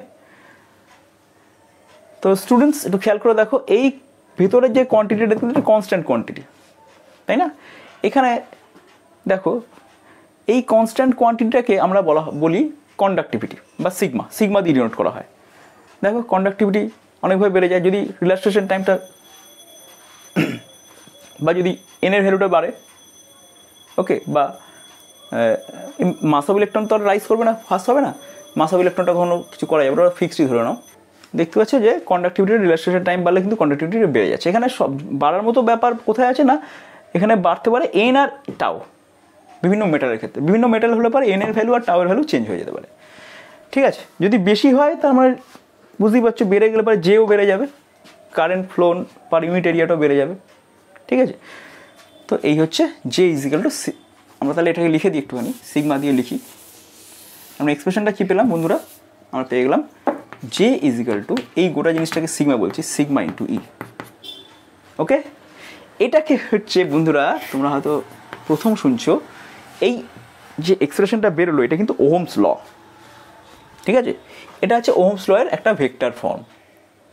তো স্টুডেন্টস একটু খেয়াল করে দেখো, এই ভেতরের যে কোয়ান্টিটিটা কিন্তু কনস্ট্যান্ট কোয়ান্টিটি, তাই না? এখানে দেখো এই কনস্ট্যান্ট কোয়ান্টিটিটাকে আমরা বলি কন্ডাক্টিভিটি বা সিগমা, সিগমা দিয়ে ডিনোট করা হয়। দেখো কন্ডাক্টিভিটি অনেকভাবে বেড়ে যায় যদি রিল্যাক্সেশন টাইমটা বা যদি এনের ভ্যালুটা বাড়ে, ওকে, বা মাস অফ ইলেকট্রন তো আর রাইজ করবে না, ফার্স্ট হবে না, মাস অফ ইলেকট্রনটা কখনো কিছু করা যাবে, ওরা ফিক্সডই ধরে নাও। দেখতে পাচ্ছ যে কন্ডাক্টিভিটির রিল্যাক্সেশন টাইম বাড়লে কিন্তু কন্ডাক্টিভিটি বেড়ে যাচ্ছে। এখানে সব বাড়ার মতো ব্যাপার কোথায় আছে না, এখানে বাড়তে পারে এন আর টাও বিভিন্ন মেটালের ক্ষেত্রে, বিভিন্ন মেটাল হলে পরে এন এর ভ্যালু আর টাও এর ভ্যালু চেঞ্জ হয়ে যেতে পারে, ঠিক আছে? যদি বেশি হয় তার মানে বুঝতেই পারছো বেড়ে গেলে পরে জেও বেড়ে যাবে, কারেন্ট ফ্লো পার ইউনিট এরিয়াটাও বেড়ে যাবে, ঠিক আছে? তো এই হচ্ছে জে ইজিক্যাল টু, আমরা তাহলে এটাকে লিখে দিই একটুখানি, সিগমা দিয়ে লিখি। আমরা এক্সপ্রেশনটা কী পেলাম বন্ধুরা, আমরা পেয়ে গেলাম জে ইজিক্যাল টু, এই গোটা জিনিসটাকে সিগমা বলছি, সিগমা ইন্টু ই। ওকে, এটাকে হচ্ছে বন্ধুরা তোমরা হয়তো প্রথম শুনছো, এই যে এক্সপ্রেশনটা বেরোলো এটা কিন্তু ওহমস ল, ঠিক আছে? এটা হচ্ছে ওহমস ল এর একটা ভেক্টর ফর্ম,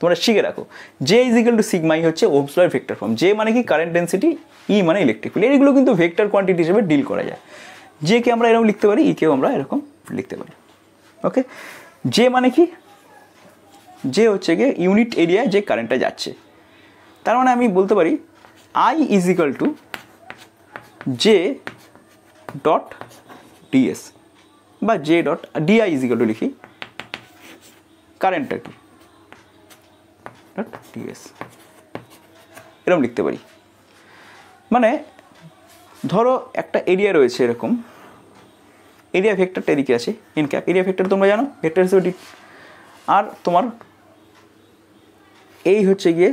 তোমরা শিখে রাখো। জে ইজিক্যাল টু সিগমা ই হচ্ছে ওহমস ল এর ভেক্টর ফর্ম। জে মানে কি কারেন্ট ডেন্সিটি, ই মানে ইলেকট্রিক ফিল্ড, এগুলো কিন্তু ভেক্টর কোয়ান্টিটি হিসেবে ডিল করা যায়। জে কে আমরা এরকম লিখতে পারি, ই কেও আমরা এরকম লিখতে পারি। ওকে, জে মানে কি, জে হচ্ছে গিয়ে ইউনিট এরিয়ায় যে কারেন্টটা যাচ্ছে, তার মানে আমি বলতে পারি I is equal to J dot dS বা J dot dI is equal to লিখি কারেন্টটা কি ডট ডিএস, এরকম লিখতে পারি। মানে ধরো একটা এরিয়া রয়েছে এরকম, এরিয়া ভেক্টরটা এদিকে আছে এন ক্যাপ, এরিয়া ভেক্টর তোমরা জানো ভেক্টর হিসেবে, আর তোমার এই হচ্ছে গিয়ে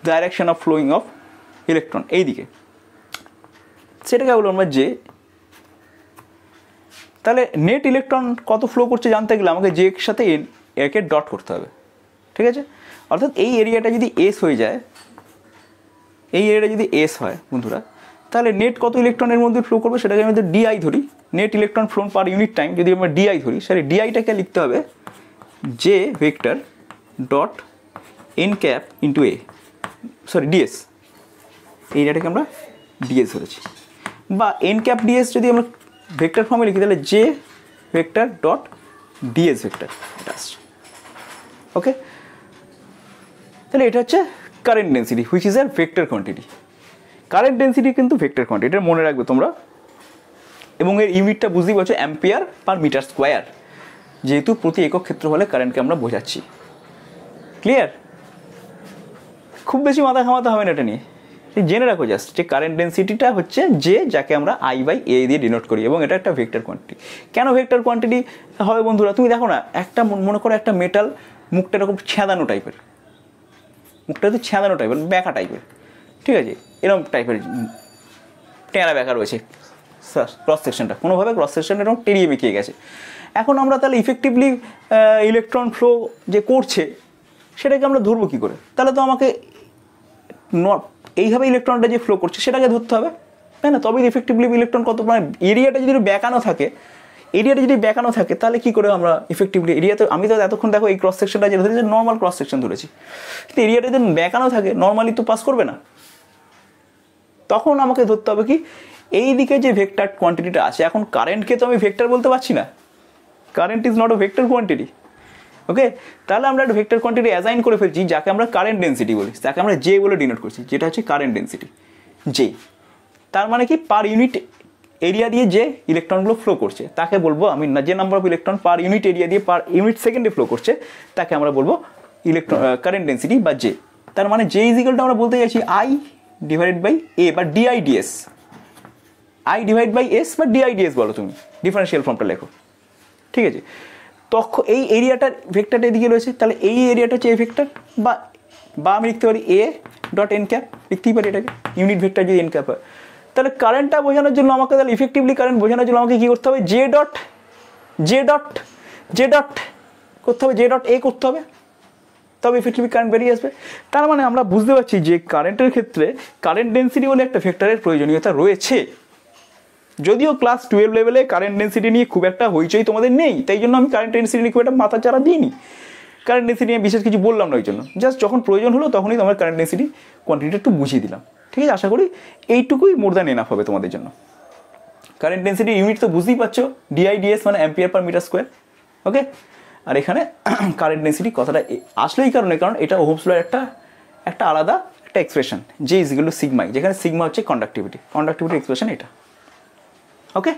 direction of flowing of electron এই দিকে, সেটাকে বলবো আমরা জে। তাহলে নেট ইলেকট্রন কত ফ্লো করছে জানতে গেলে আমাকে জে এর সাথে একে ডট করতে হবে, ঠিক আছে? অর্থাৎ এই এরিয়াটা যদি এস হয়ে যায়, এই এরিয়াটা যদি এস হয় বন্ধুরা, তাহলে নেট কত ইলেকট্রনের মধ্যে ফ্লো করবে সেটাকে আমি ডিআই ধরি, net electron flow per unit time যদি আমরা ডিআই ধরি, সেটা ডিআইটাকে লিখতে হবে J vector dot n cap into A, sorry dS, এই এরিয়াটাকে আমরা ডিএস ধরেছি, বা এন ক্যাপ ডিএস যদি আমরা ভেক্টর ফর্মে লিখি তাহলে J vector dot DS vector, এটা আসছে। ওকে, তাহলে এটা হচ্ছে current density which is are vector quantity. Current density কিন্তু ভেক্টর কোয়ান্টিটি, এটা মনে রাখবে তোমরা, এবং এর ইউনিটটা বুঝতেই পারছো অ্যাম্পিয়ার পার মিটার স্কোয়ার, যেহেতু প্রতি একক ক্ষেত্রফলে কারেন্টকে আমরা বোঝাচ্ছি। ক্লিয়ার? খুব বেশি মাথা ঘামাতে হবে না এটা নিয়ে, জেনে রাখো জাস্ট যে কারেন্ট ডেন্সিটিটা হচ্ছে যে যাকে আমরা আই বাই এ দিয়ে ডিনোট করি, এবং এটা একটা ভেক্টর কোয়ান্টিটি। কেন ভেক্টর কোয়ান্টিটি হবে বন্ধুরা, তুমি দেখো না, একটা মনে করো একটা মেটাল মুখটা এরকম ছেঁদানো টাইপের, মুখটা তো ছেঁদানো টাইপের, ব্যাকা টাইপের, ঠিক আছে? এরকম টাইপের টেঁড়া ব্যাকা রয়েছে, ক্রস সেকশনটা কোনোভাবে ক্রস সেকশন এরকম টেরিয়ে বেঁকিয়ে গেছে। এখন আমরা তাহলে ইফেক্টিভলি ইলেকট্রন ফ্লো যে করছে সেটাকে আমরা ধরবো কী করে? তাহলে তো আমাকে এইভাবে ইলেকট্রনটা যে ফ্লো করছে সেটাকে ধরতে হবে, তাই না? তবে ইফেক্টিভলি ইলেকট্রন কত, মানে এরিয়াটা যদি বেঁকানো থাকে, এরিয়াটা যদি বেঁকানো থাকে তাহলে কী করে আমরা ইফেক্টিভলি এরিয়াতে, আমি তো এতক্ষণ দেখো এই ক্রস সেকশনটা যেটা ধরেছি নর্মাল ক্রস সেকশন ধরেছি, কিন্তু এরিয়াটা যদি বেঁকানো থাকে নর্মালি তো পাস করবে না, তখন আমাকে ধরতে হবে কি এই দিকে যে ভেক্টর কোয়ান্টিটিটা আছে। এখন কারেন্টকে তো আমি ভেক্টর বলতে পারছি না, current is not a vector quantity. Okay, তাহলে আমরা একটা ভেক্টর কোয়ান্টিটি অ্যাসাইন করে ফেলছি যাকে আমরা কারেন্ট ডেন্সিটি বলি, তাকে আমরা জে বলে ডিনোট করছি, যেটা হচ্ছে কারেন্ট ডেন্সিটি জে। তার মানে কি পার ইউনিট এরিয়া দিয়ে যে ইলেকট্রনগুলো ফ্লো করছে তাকে বলবো আমি, না যে number of electron per unit area দিয়ে পার ইউনিট সেকেন্ডে ফ্লো করছে তাকে আমরা বলবো কারেন্ট ডেন্সিটি বা জে। তার মানে জে ইজিক্যালটা আমরা বলতে চাইছি আই ডিভাইডেড বাই এ বা ডিআইডিএস, আই ডিভাইড বাই এস বা ডিআইডিএস বলো তুমি, ডিফারেন্সিয়াল ফর্মটা লেখো, ঠিক আছে, তখন এই এরিয়াটার ভেক্টরটা এদিকে রয়েছে, তাহলে এই এরিয়াটা হচ্ছে এ ভেক্টর, বা আমি লিখতে পারি এ ডট এন ক্যাপ, লিখতেই পারি এটাকে, ইউনিট ভেক্টর যদি এন ক্যাপ হয়। তাহলে কারেন্টটা বোঝানোর জন্য আমাকে, তাহলে ইফেক্টিভলি কারেন্ট বোঝানোর জন্য আমাকে কী করতে হবে, জে ডট করতে হবে, জে ডট এ করতে হবে, তবে ইফেক্টিভলি কারেন্ট বেরিয়ে আসবে। তার মানে আমরা বুঝতে পারছি যে কারেন্টের ক্ষেত্রে কারেন্ট ডেন্সিটি বলে একটা ভেক্টরের প্রয়োজনীয়তা রয়েছে। যদিও ক্লাস 12 লেভেলে কারেন্ট ডেন্সিটি নিয়ে খুব একটা হইচই তোমাদের নেই, তাই জন্য আমি কারেন্ট ডেন্সিটি নিয়ে খুব একটা মাথা চারা দিইনি, কারেন্ট ডেন্সিটি নিয়ে বিশেষ কিছু বললাম না ওই জন্য, জাস্ট যখন প্রয়োজন হলো তখনই তোমার কারেন্ট ডেন্সিটি কোয়ান্টিটিটা একটু বুঝিয়ে দিলাম। ঠিক আছে, আশা করি এইটুকুই মোর দ্যান এনাফ হবে তোমাদের জন্য। কারেন্ট ডেন্সিটি ইউনিট তো বুঝতেই পারছো, ডিআইডিএস মানে অ্যাম্পিয়ার পার মিটার স্কোয়ার। ওকে, আর এখানে কারেন্ট ডেন্সিটি কথাটা আসলেই কারণ এটা ওহমস লয়ের একটা আলাদা একটা এক্সপ্রেশন, যে ইজ ইকুয়াল টু সিগমা, যেখানে সিগমা হচ্ছে কন্ডাক্টিভিটি এক্সপ্রেশন এটা। ওকে,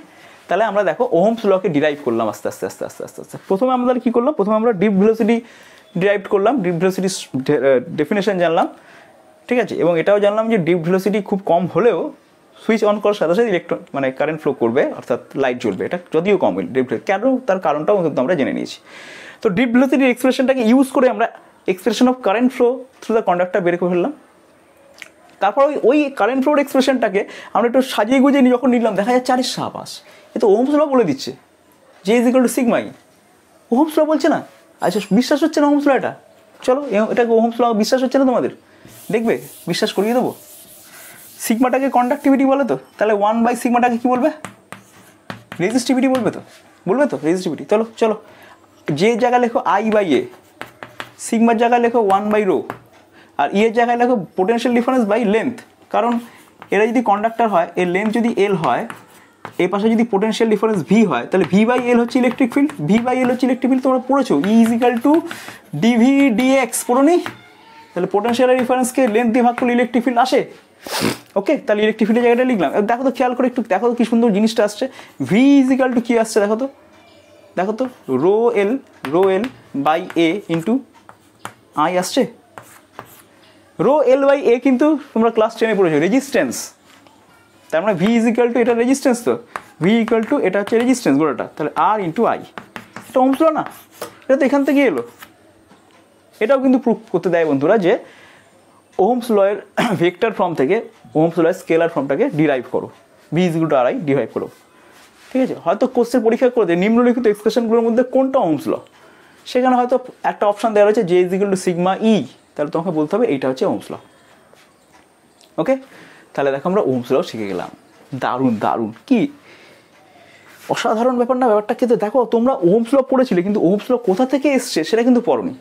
তাহলে আমরা দেখো ওহমস লকে ডিরাইভ করলাম আস্তে আস্তে আস্তে আস্তে আস্তে আস্তে। প্রথমে আমরা কী করলাম, প্রথমে আমরা ডিপ ভেলোসিটি ডিরাইভ করলাম, ডিপ ভেলোসিটি ডেফিনেশন জানলাম। ঠিক আছে, এবং এটাও জানলাম যে ডিপ ভেলোসিটি খুব কম হলেও সুইচ অন করার সাথে সাথে ইলেকট্রন মানে কারেন্ট ফ্লো করবে, অর্থাৎ লাইট জ্বলবে, এটা যদিও কম ডিপ কেন, তার কারণটাও কিন্তু আমরা জেনে নিয়েছি। তো ডিপ ভেলোসিটির এক্সপ্রেশনটাকে ইউজ করে আমরা expression of current flow through the conductor বের করে ফেললাম। তারপর ওই কারেন্ট ফ্লোর এক্সপ্রেশনটাকে আমরা একটু সাজিয়ে গুজিয়ে যখন নিলাম, দেখা যাচ্ছে আরে সাবাস, এ তো ওহমস ল বলে দিচ্ছে, J is equal to sigma E. Ohm's law বলছে না, আচ্ছা বিশ্বাস হচ্ছে না ওহমস ল, এটা চলো এটাকে ওহমস ল বিশ্বাস হচ্ছে না তোমাদের, দেখবে বিশ্বাস করিয়ে দেবো। সিগমাটাকে কন্ডাক্টিভিটি বলে তো, তাহলে 1 বাই সিগমাটাকে কী বলবে, রেজিস্টিভিটি বলবে তো রেজিস্টিভিটি। চলো যে জায়গায় লেখো আই বাই এ, সিগমার জায়গায় লেখো 1 বাই রো, আর এর জায়গায় লেখো পোটেনশিয়াল ডিফারেন্স বাই লেন্থ। কারণ এরা যদি কন্ডাক্টর হয়, এর লেন্থ যদি এল হয়, এই পাশে যদি পোটেনশিয়াল ডিফারেন্স ভি হয়, তাহলে ভি বাই এল হচ্ছে ইলেকট্রিক ফিল্ড, তোমরা পড়েছো, E is equal to dV dx পড়োনি? তাহলে পোটেনশিয়াল ডিফারেন্সকে লেন্থ দিয়ে ভাগ করলে ইলেকট্রিক ফিল্ড আসে। ওকে, তাহলে ইলেকট্রিক ফিল্ডের জায়গাটা লিখলাম। দেখো তো, খেয়াল করে একটু দেখো তো কি সুন্দর জিনিসটা আসছে, ভি ইজ ইকাল টু কী আসছে দেখো তো rho L by A into I আসছে। রো এল বাই এ কিন্তু তোমরা ক্লাস 10-এ পড়েছো, রেজিস্ট্যান্স। তার মানে ভি ইজ ইকুয়াল টু এটা রেজিস্ট্যান্স, তো ভি ইকুয়াল টু এটা হচ্ছে রেজিস্ট্যান্স গোটাটা, তাহলে আর ইন্টু আই। এটা ওহমস ল না, এটা তো এখান থেকে এলো। এটাও কিন্তু প্রুফ করতে দেয় বন্ধুরা যে ওহমস লয়ের ভেক্টর ফর্ম থেকে ওহমস লয়ের স্কেলার ফর্মটাকে ডিরাইভ করো, V is equal to R I derive করো। ঠিক আছে, হয়তো কোশ্চেন পরীক্ষা করে দেয় নিম্নলিখিত এক্সপ্রেশনগুলোর মধ্যে কোনটা ওহমস ল, সেখানে হয়তো একটা অপশান দেওয়া রয়েছে J is equal to sigma E, তাহলে তোমাকে বলতে হবে এইটা হচ্ছে ওহমস ল। ওকে, তাহলে দেখো আমরা ওহমস ল শিখে গেলাম। দারুণ কি অসাধারণ ব্যাপার না ব্যাপারটা। কিন্তু দেখো তোমরা ওহমস ল পড়েছিলে, কিন্তু ওহমস ল কোথা থেকে এসছে সেটা কিন্তু পড়োনি।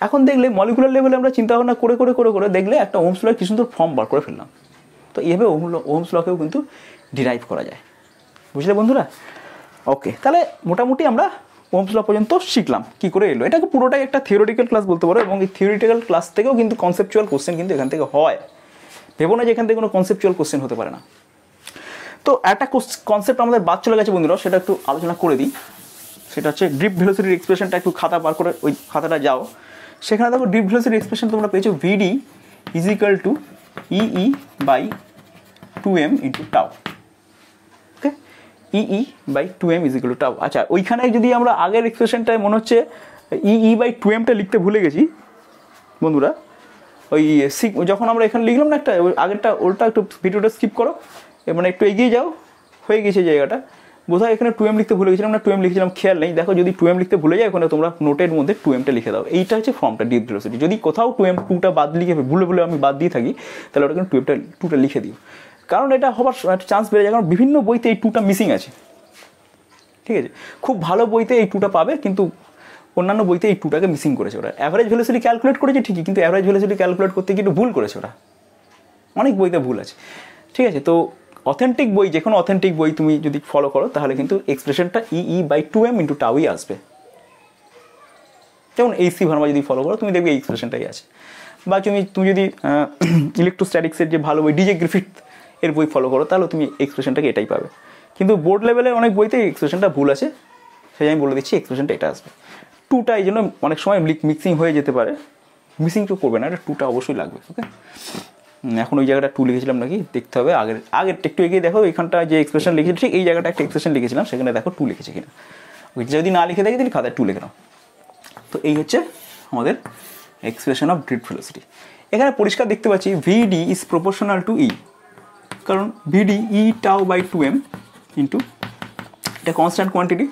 এখন দেখলে মলিকুলার লেভেলে আমরা চিন্তা ভাবনা করে দেখলে একটা ওহমস ল কি সুন্দর ফর্ম বার করে ফেললাম। তো এইভাবে ওহমস লকেও কিন্তু ডিরাইভ করা যায়, বুঝলে বন্ধুরা? ওকে, তাহলে মোটামুটি আমরা ওহমস ল পর্যন্ত শিখলাম কী করে এলো। এটাকে পুরোটাই একটা থিওরিটিক্যাল ক্লাস বলতে পারো, এবং এই থিওরিটিক্যাল ক্লাস থেকেও কিন্তু কনসেপচুয়াল কোশ্চেন কিন্তু এখান থেকে হয়। ভেবো না যে এখান থেকে কোনো কনসেপচুয়াল কোশ্চেন হতে পারে না। তো একটা কনসেপ্ট আমাদের বাদ চলে গেছে বন্ধুরা, সেটা একটু আলোচনা করে দিই। সেটা হচ্ছে ডিপ ভেলোসিটির এক্সপ্রেশনটা। একটু খাতা বার করে ওই খাতাটা যাও, সেখানে দেখো ডিপ ভেলোসিটির এক্সপ্রেশন তোমরা পেয়েছো vd is equal to eE by 2m into tau. Okay, eE by 2m is equal to tau. আচ্ছা, ওইখানে যদি আমরা আগের এক্সপ্রেশনটায় মনে হচ্ছে ইই বাই 2mটা লিখতে ভুলে গেছি বন্ধুরা। ওই যখন আমরা এখানে লিখলাম না একটা আগেরটা, ওটা একটু ভিডিওটা স্কিপ করো, মানে একটু এগিয়ে যাও, হয়ে গেছে জায়গাটা। বোধহয় এখানে 2m লিখতে ভুলে গেছিলাম না, 2m লিখেছিলাম, খেয়াল নেই। দেখো যদি 2m লিখতে ভুলে যায়, ওখানে তোমরা নোটের মধ্যে 2mটা লিখে দাও। এইটা হচ্ছে ফর্মটা ডিপ ভেলোসিটি। যদি কোথাও 2টা বাদ লিখে ভুলে আমি বাদ দিয়ে থাকি, তাহলে ওটা কিন্তু 2টা লিখে দিও, কারণ এটা হবার চান্স বেড়ে যায়। কারণ বিভিন্ন বইতে এই 2টা মিসিং আছে। ঠিক আছে, খুব ভালো বইতে এই 2টা পাবে, কিন্তু অন্যান্য বইতে এই 2টাকে মিসিং করেছে ওরা। অ্যাভারেজ ভেলোসিটি ক্যালকুলেট করেছে ঠিকই, কিন্তু অ্যাভারেজ ভেলোসিটি ক্যালকুলেট করতে গিয়ে একটু ভুল করেছে ওরা, অনেক বইতে ভুল আছে। ঠিক আছে, তো অথেন্টিক বই, যে কোনো অথেন্টিক বই তুমি যদি ফলো করো, তাহলে কিন্তু এক্সপ্রেশনটা ইই বাই 2m ইন্টু টাউই আসবে। যেমন এইসি ভার্মা যদি ফলো করো, তুমি দেখবে এই এক্সপ্রেশনটাই আছে। বা তুমি যদি ইলেকট্রোস্ট্যাটিক্সের যে ভালো বই ডিজে গ্রিফিথ এর বই ফলো করো, তাহলে তুমি এক্সপ্রেশনটাকে এটাই পাবে। কিন্তু বোর্ড লেভেলে অনেক বইতে এক্সপ্রেশনটা ভুল আছে, সেই আমি বলে দিচ্ছি এক্সপ্রেশনটা এটা আসবে। 2টা এই জন্য অনেক সময় মিক্সিং হয়ে যেতে পারে, মিসিং তো করবে না, এটা 2টা অবশ্যই লাগবে। ওকে, এখন ওই জায়গাটা 2 লিখেছিলাম নাকি দেখতে হবে, আগের একটু এগিয়ে দেখো, এখানটা যে এক্সপ্রেশন লিখেছি ঠিক এই জায়গাটা একটা এক্সপ্রেশন লিখেছিলাম, সেখানে দেখো 2 লিখেছি কিনা। যদি না লিখে থাকি তাহলে খাতায় 2 লিখে নাও। তো এই হচ্ছে আমাদের এক্সপ্রেশন অফ ড্রিফট ভেলোসিটি। এখানে পরিষ্কার দেখতে পাচ্ছি ভিডি ইজ প্রপোর্শনাল টু ই, কারণ ভিডি ই টাউ বাই 2m ইন্টু এটা কনস্ট্যান্ট কোয়ান্টিটি,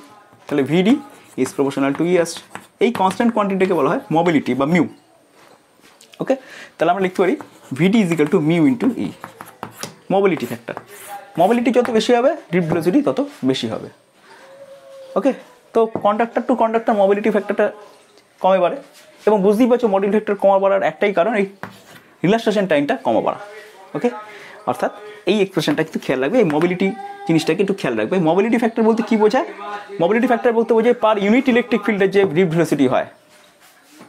তাহলে ভিডি ইজ প্রপোর্শনাল টু ই আসছে। এই কনস্ট্যান্ট কোয়ান্টিটিকে বলা হয় মোবিলিটি বা মিউ। ওকে, তাহলে আমরা লিখতে পারি vd is equal to mu into E, mobility factor. Mobility যত বেশি হবে ড্রিফট ভেলোসিটি তত বেশি হবে। ওকে, তো কন্ডাক্টর টু কন্ডাক্টর মোবিলিটি ফ্যাক্টরটা কমে বাড়ে, এবং বুঝতেই পারছো মোবিলিটি ফ্যাক্টর কমা বাড়ার একটাই কারণ এই রিল্যাক্সেশন টাইমটা কমা বাড়া। ওকে, অর্থাৎ এই এক্সপ্রেশনটা কিন্তু খেয়াল রাখবে, এই মোবিলিটি জিনিসটাকে একটু খেয়াল রাখবে। মোবিলিটি ফ্যাক্টর বলতে কী বোঝায়? মোবিলিটি ফ্যাক্টর বলতে বোঝায় পার ইউনিট ইলেকট্রিক ফিল্ডের যে ড্রিফট ভেলোসিটি হয়।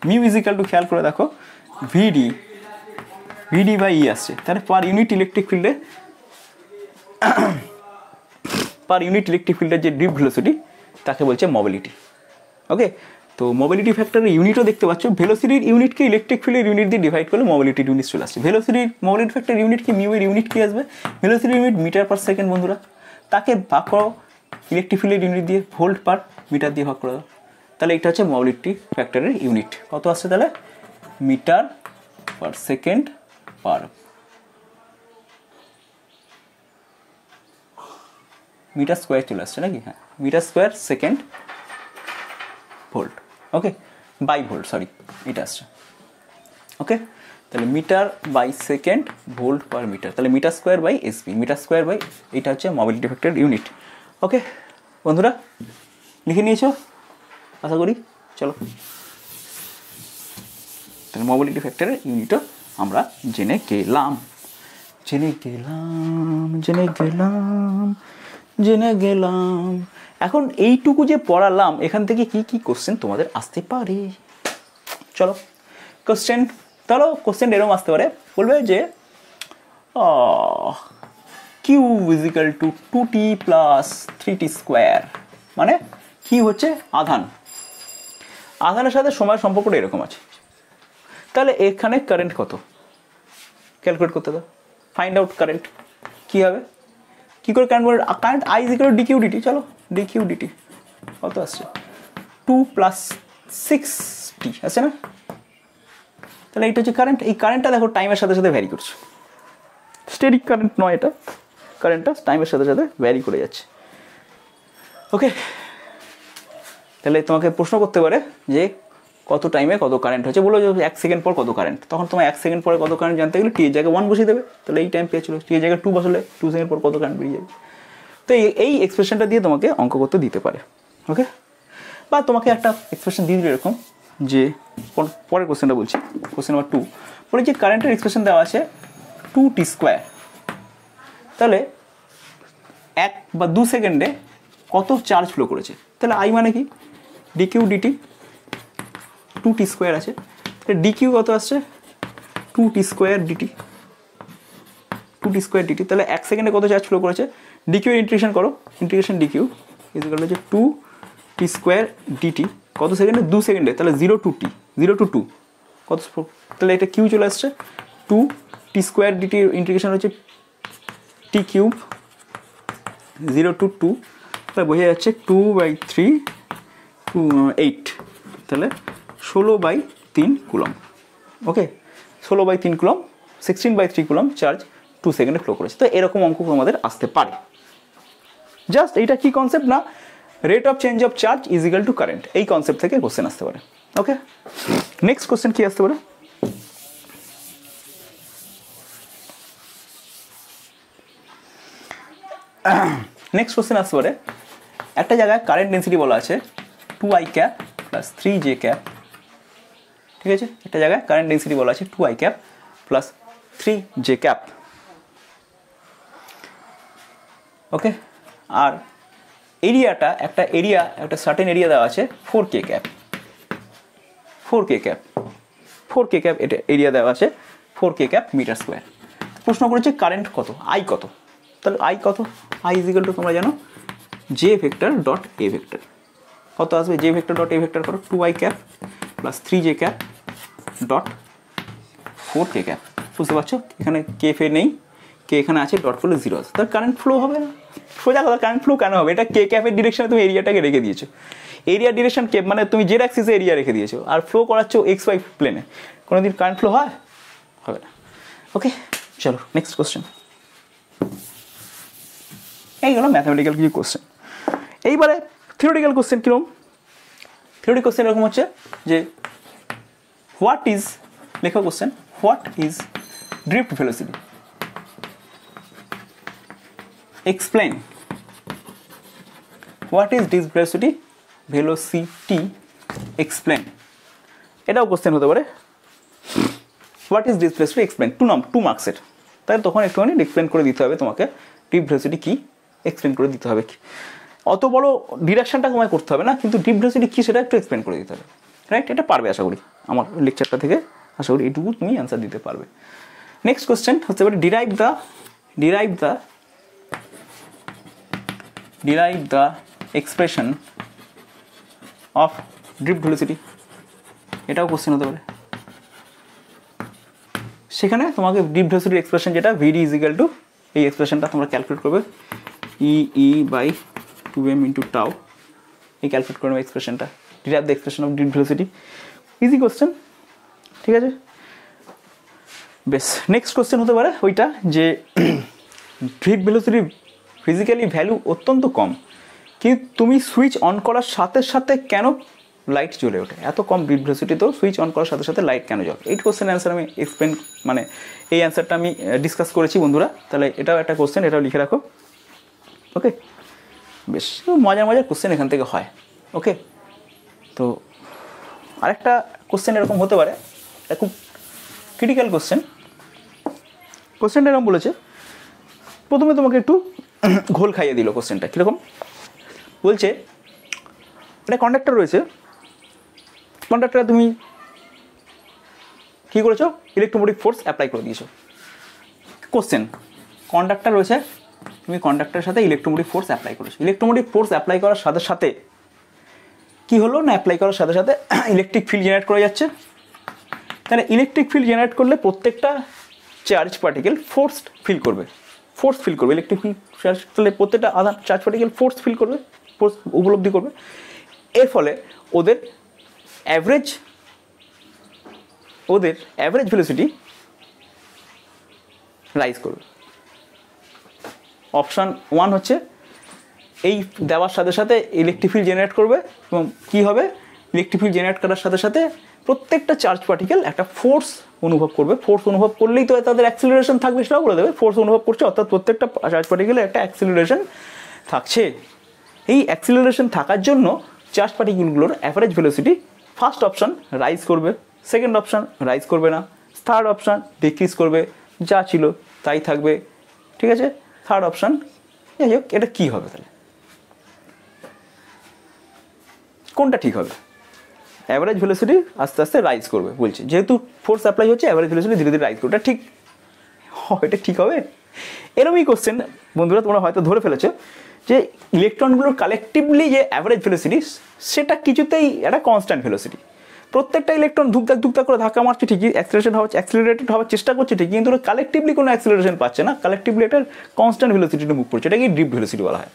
মিউ ইজ ইকাল টু, খেয়াল করে দেখো, ভিডি বাই ই আসছে, তাহলে পার ইউনিট ইলেকট্রিক ফিল্ডে যে ড্রিফট ভেলোসিটি তাকে বলছে মোবিলিটি। ওকে, তো মোবিলিটি ফ্যাক্টরের ইউনিটও দেখতে পাচ্ছ, ভেলোসিটির ইউনিটকে ইলেকট্রিক ফিল্ডের ইউনিট দিয়ে ডিভাইড করলে মোবিলিটির ইউনিট চলে আসছে। মোবিলিটি ফ্যাক্টর ইউনিট কি, মিউ এর ইউনিট কি আসবে? ভেলোসিটির ইউনিট মিটার পার সেকেন্ড বন্ধুরা, তাকে ভাগ করো ইলেকট্রিক ফিল্ডের ইউনিট দিয়ে, ভোল্ট পার মিটার দিয়ে ভাগ করে দাও, তাহলে এটা হচ্ছে মোবিলিটি ফ্যাক্টরের ইউনিট। কত আসছে তাহলে? Metre per second per metre square চলে আসছে নাকি? হ্যাঁ, metre square second volt. Okay, by volt, sorry, এটা আসছে। ওকে, তাহলে metre by second volt per metre, তাহলে metre square by SP, metre square by, এটা হচ্ছে মোবিলিটি ফ্যাক্টর ইউনিট। ওকে বন্ধুরা, লিখে নিয়েছো আশা করি। চলো, তাহলে মোবিলিটি ফ্যাক্টরের ইউনিটও আমরা জেনে গেলাম। এখন এইটুকু যে পড়ালাম, এখান থেকে কি কি কোশ্চেন তোমাদের আসতে পারে? চলো কোশ্চেন এরকম আসতে পারে, বলবে যে Q is equal to 2t plus 3t square, মানে কি হচ্ছে আধানের সাথে সময়ের সম্পর্কটা এরকম আছে, তাহলে এখানে কারেন্ট কত ক্যালকুলেট করতে দাও, ফাইন্ড আউট কারেন্ট কী হবে, কী করে current I is equal to DQ DT. চলো ডিকিউ ডিটি কত আসছে? 2 প্লাস 6t আছে না? তাহলে এইটা হচ্ছে কারেন্ট। এই কারেন্টটা দেখো টাইমের সাথে সাথে ভ্যারি করছে, স্টেডিক কারেন্ট নয় এটা, কারেন্টটা টাইমের সাথে সাথে ভ্যারি করে যাচ্ছে। ওকে, তাহলে তোমাকে প্রশ্ন করতে পারে যে কত টাইমে কত কারেন্ট হচ্ছে, বলো যে 1 সেকেন্ড পর কত কারেন্ট, তখন তোমার 1 সেকেন্ড পরে কত কারেন্ট জানতে গেলে টি এর জায়গায় 1 বসিয়ে দেবে, তাহলে এই টাইম পেয়েছিল। টি এর জায়গায় 2 বসালে 2 সেকেন্ড পর কত কারেন্ট বেরিয়ে যাবে। তো এই এক্সপ্রেশনটা দিয়ে তোমাকে অঙ্ক করতে দিতে পারে। ওকে, বা তোমাকে একটা এক্সপ্রেশন দিয়ে দিলে এরকম, যে পরের কোশ্চেনটা বলছি, কোশ্চেন নাম্বার 2 বলে যে কারেন্টের এক্সপ্রেশন দেওয়া আছে 2t স্কোয়ার, তাহলে 1 বা 2 সেকেন্ডে কত চার্জ ফ্লো করেছে, তাহলে আই মানে কি, ডিকিউ ডিটি 2t স্কোয়ার আছে, তাহলে ডিকিউ কত আসছে 2t square DT, 2t square DT, তাহলে 1 সেকেন্ডে কত চার্জ ফ্লো করেছে, ডিকিউ ইন্টিগ্রেশন করো, integration DQ is equal to 2t square DT, কত সেকেন্ডে 2 সেকেন্ডে, তাহলে 0 to t 0 to 2 কত, তাহলে এটা কিউ চলে আসছে 2t স্কোয়ার ডিটি ইন্টিগ্রেশন হচ্ছে t কিউব 0 to 2, তাহলে বোঝা যাচ্ছে 2/3 8, তাহলে 16/3 কুলম। ওকে, 16/3 কুলম, 16/3 কুলম চার্জ 2 সেকেন্ডে ফ্লো করেছে। তো এরকম অঙ্ক আমাদের আসতে পারে। জাস্ট এইটা কি কনসেপ্ট না, rate of change of charge is equal two current, এই কনসেপ্ট থেকে কোশ্চেন আসতে পারে। ওকে, নেক্সট কোশ্চেন কি আসতে পারে? নেক্সট কোশ্চেন আসতে পারে, একটা জায়গায় কারেন্ট ডেন্সিটি বলা আছে 2i cap plus 3j cap, ঠিক আছে, একটা জায়গায় কারেন্ট ডেন্সিটি বলা আছে 2i cap plus 3j cap. Okay, আর এরিয়াটা একটা সার্টেন এরিয়া দেওয়া আছে 4k ক্যাপ, 4k ক্যাপ এটা এরিয়া দেওয়া আছে 4k ক্যাপ মিটার স্কোয়ার। প্রশ্ন করেছে কারেন্ট কত, আই কত, তাহলে আই কত, আই ইজ ইকুয়াল টু তোমরা জানো J vector dot A vector, কত আসবে J vector dot A vector করো 2i cap plus 3j cap dot 4k cap. বুঝতে পারছো, এখানে কে ফে নেই, কে এখানে আছে, ডট করলে 0 আছে, তার কারেন্ট ফ্লো হবে না, সোজা কথা, কারেন্ট ফ্লো কেন হবে? এটা কে ক্যাপের ডিরেকশনে তুমি এরিয়াটাকে রেখে দিয়েছো, এরিয়া ডিরেকশন কে মানে তুমি জেড অ্যাক্সিসে এরিয়া রেখে দিয়েছো আর ফ্লো করাচ্ছ এক্স ওয়াই প্লেনে, কোনোদিন কারেন্ট ফ্লো হয়? হবে না। ওকে চলো নেক্সট কোশ্চেন। এই গেল ম্যাথামেটিক্যাল কিছু কোশ্চেন। এইবারে থিওরিটিক্যাল কোশ্চেন কীরকম? থিওরিটিক্যাল কোশ্চেন এরকম হচ্ছে যে হোয়াট ইজ, লেখা question, what is drift velocity, explain what is drift velocity, velocity explain, এটাও কোশ্চেন হতে পারে। What is drift velocity explain, 2 মার্কসের, তাই তখন একটুখানি এক্সপ্লেন করে দিতে হবে তোমাকে, ড্রিফট ভেলোসিটি কী এক্সপ্লেন করে দিতে হবে। অত বড় ডিরেকশনটা তোমায় করতে হবে না, কিন্তু ড্রিফট ভেলোসিটি কী সেটা একটু এক্সপ্লেন করে দিতে হবে, রাইট? এটা পারবে আশা করি, আমার লেকচারটা থেকে আশা করি এইটুকু তুমি অ্যান্সার দিতে পারবে। নেক্সট কোশ্চেন হচ্ছে পারে derive the expression of drift velocity, এটাও কোশ্চেন হতে পারে। সেখানে তোমাকে ড্রিফট ভেলোসিটির এক্সপ্রেশন যেটা ভিডি ইজিক্যাল টু, এই এক্সপ্রেশনটা তোমরা ক্যালকুলেট করবে E/2m × টাউ, এই ক্যালকুলেট করে নেবে এক্সপ্রেশনটা, derive the expression of drift velocity, easy question, ঠিক আছে? বেশ, নেক্সট কোশ্চেন হতে পারে ওইটা যে ড্রিফট ভেলোসিটির ফিজিক্যালি ভ্যালু অত্যন্ত কম, কিন্তু তুমি সুইচ অন করার সাথে সাথে কেন লাইট জ্বলে ওঠে? এত কম ড্রিফট ভেলোসিটি তো সুইচ অন করার সাথে সাথে লাইট কেন জ্বলে? এই কোশ্চেন অ্যান্সার আমি এক্সপ্লেন মানে এই অ্যান্সারটা আমি ডিসকাস করেছি বন্ধুরা, তাহলে এটাও একটা কোশ্চেন, এটাও লিখে রাখো। ওকে, বেশ মজার কোশ্চেন এখান থেকে হয়। ওকে, তো আরেকটা কোশ্চেন এরকম হতে পারে, এটা খুব ক্রিটিক্যাল কোশ্চেন। কোশ্চেনটা এরকম বলেছে, প্রথমে তোমাকে একটু ঘোল খাইয়ে দিল কোশ্চেনটা, কীরকম বলছে, একটা কন্ডাক্টর রয়েছে, কন্ডাক্টরে তুমি কী করেছো? ইলেকট্রোমোটিভ ফোর্স অ্যাপ্লাই করে দিয়েছো। কোশ্চেন, কন্ডাক্টর রয়েছে, তুমি কন্ডাক্টরের সাথে ইলেকট্রোমোটিভ ফোর্স অ্যাপ্লাই করেছো, ইলেকট্রোমোটিভ ফোর্স অ্যাপ্লাই করার সাথে সাথে কী হলো না, অ্যাপ্লাই করার সাথে সাথে ইলেকট্রিক ফিল্ড জেনারেট করা যাচ্ছে। তাহলে ইলেকট্রিক ফিল্ড জেনারেট করলে প্রত্যেকটা চার্জ পার্টিকেল ফোর্স ফিল করবে, ইলেকট্রিক ফিল্ড চার্জ, তাহলে প্রত্যেকটা আধার চার্জ পার্টিকেল ফোর্স ফিল করবে, ফোর্স উপলব্ধি করবে। এর ফলে ওদের অ্যাভারেজ ভেলোসিটি রাইজ করবে। অপশান 1 হচ্ছে এই দেওয়ার সাথে সাথে ইলেকট্রিক ফিল্ড জেনারেট করবে, এবং কী হবে, ইলেকট্রিক ফিল্ড জেনারেট করার সাথে সাথে প্রত্যেকটা চার্জ পার্টিকেল একটা ফোর্স অনুভব করবে, ফোর্স অনুভব করলেই তো তাদের অ্যাক্সিলারেশন থাকবে, সেটাও বলে দেবে ফোর্স অনুভব করছে, অর্থাৎ প্রত্যেকটা চার্জ পার্টিকেলের একটা অ্যাক্সিলারেশন থাকছে। এই অ্যাক্সিলারেশন থাকার জন্য চার্জ পার্টিকেলগুলোর average velocity first option rise করবে, সেকেন্ড অপশান রাইজ করবে না, থার্ড অপশান ডিক্রিজ করবে, যা ছিল তাই থাকবে, ঠিক আছে? থার্ড অপশান, যাই হোক, এটা কী হবে তাহলে, কোনটা ঠিক হবে? অ্যাভারেজ ভেলোসিটি আস্তে আস্তে রাইজ করবে বলছে, যেহেতু ফোর্স অ্যাপ্লাই হচ্ছে অ্যাভারেজ ভেলোসিটি ধীরে ধীরে রাইজ করবে, এটা ঠিক এটা ঠিক হবে? এরকমই কোশ্চেন বন্ধুরা তোমরা হয়তো ধরে ফেলেছো যে ইলেকট্রনগুলোর কালেকটিভলি যে অ্যাভারেজ ভেলোসিটি সেটা কিছুতেই একটা কনস্ট্যান্ট ভেলোসিটি, প্রত্যেকটা ইলেকট্রন ধুকধাক করে ধাক্কা মারছে ঠিকই, অ্যাক্সিলারেটেড হওয়ার চেষ্টা করছে ঠিকই, কিন্তু কালেকটিভলি কোনো অ্যাক্সিলারেশন পাচ্ছে না, কালেকটিভলি একটা কনস্ট্যান্ট ভেলোসিটিতে মুভ করছে, এটাকে ড্রিফট ভেলোসিটি বলা হয়।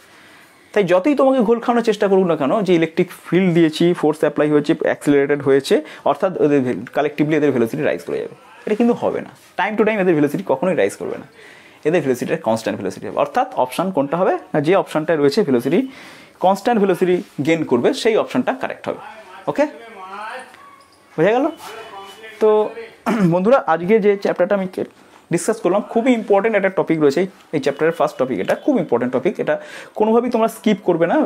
তাই যতই তোমাকে ঘোল খাওয়ানোর চেষ্টা করুক না কেন যে ইলেকট্রিক ফিল্ড দিয়েছি, ফোর্স অ্যাপ্লাই হয়েছে, অ্যাক্সিলারেটেড হয়েছে, অর্থাৎ ওদের কালেকটিভলি এদের ভেলোসিটি রাইজ করে যাবে, এটা কিন্তু হবে না। টাইম টু টাইম এদের ভেলোসিটি কখনোই রাইজ করবে না, এদের ভেলোসিটিটা কনস্ট্যান্ট ভেলোসিটি হবে। অর্থাৎ অপশান কোনটা হবে না, যে অপশানটা রয়েছে ভেলোসিটি কনস্ট্যান্ট ভেলোসিটি গেইন করবে সেই অপশানটা কারেক্ট হবে। ওকে, বোঝা গেল? তো বন্ধুরা আজকে যে চ্যাপ্টারটা আমি ডিসকাস করলাম খুবই ইম্পর্টেন্ট একটা টপিক রয়েছে, এই চ্যাপ্টারের ফার্স্ট টপিক, এটা খুব ইম্পর্টেন্ট টপিক, এটা কোনোভাবেই তোমরা স্কিপ করবে না,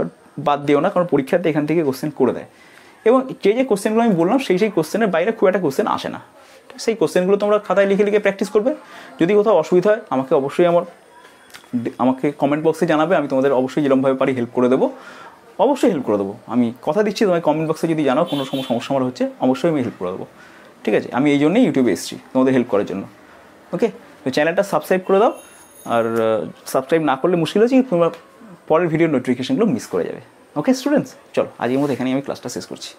বাদ দিও না, কারণ পরীক্ষাতে এখান থেকে কোশ্চেন করে দেয়, এবং যে কোশ্চেনগুলো আমি বললাম সেই কোশ্চেনের বাইরে খুব একটা কোশ্চেন আসে না, সেই কোশ্চেনগুলো তোমরা খাতায় লিখে প্র্যাকটিস করবে। যদি কোথাও অসুবিধা হয় আমাকে অবশ্যই আমাকে কমেন্ট বক্সে জানাবে, আমি তোমাদের অবশ্যই যেরকমভাবে পারি হেল্প করে দেবো, অবশ্যই হেল্প করে দেবো। আমি কথা দিচ্ছি তোমায় কমেন্ট বক্সে যদি জানাও কোনো সমস্যা আমার হচ্ছে, অবশ্যই আমি হেল্প করে দেবো, ঠিক আছে? আমি এই জন্যই ইউটিউবে এসেছি তোমাদের হেল্প করার জন্য। ওকে, তো চ্যানেলটা সাবস্ক্রাইব করে দাও, আর সাবস্ক্রাইব না করলে মুশকিল হচ্ছে তোমরা পরের ভিডিওর নোটিফিকেশনগুলো মিস করে যাবে। ওকে স্টুডেন্টস, চলো আজকের মতো এখানেই আমি ক্লাসটা শেষ করছি।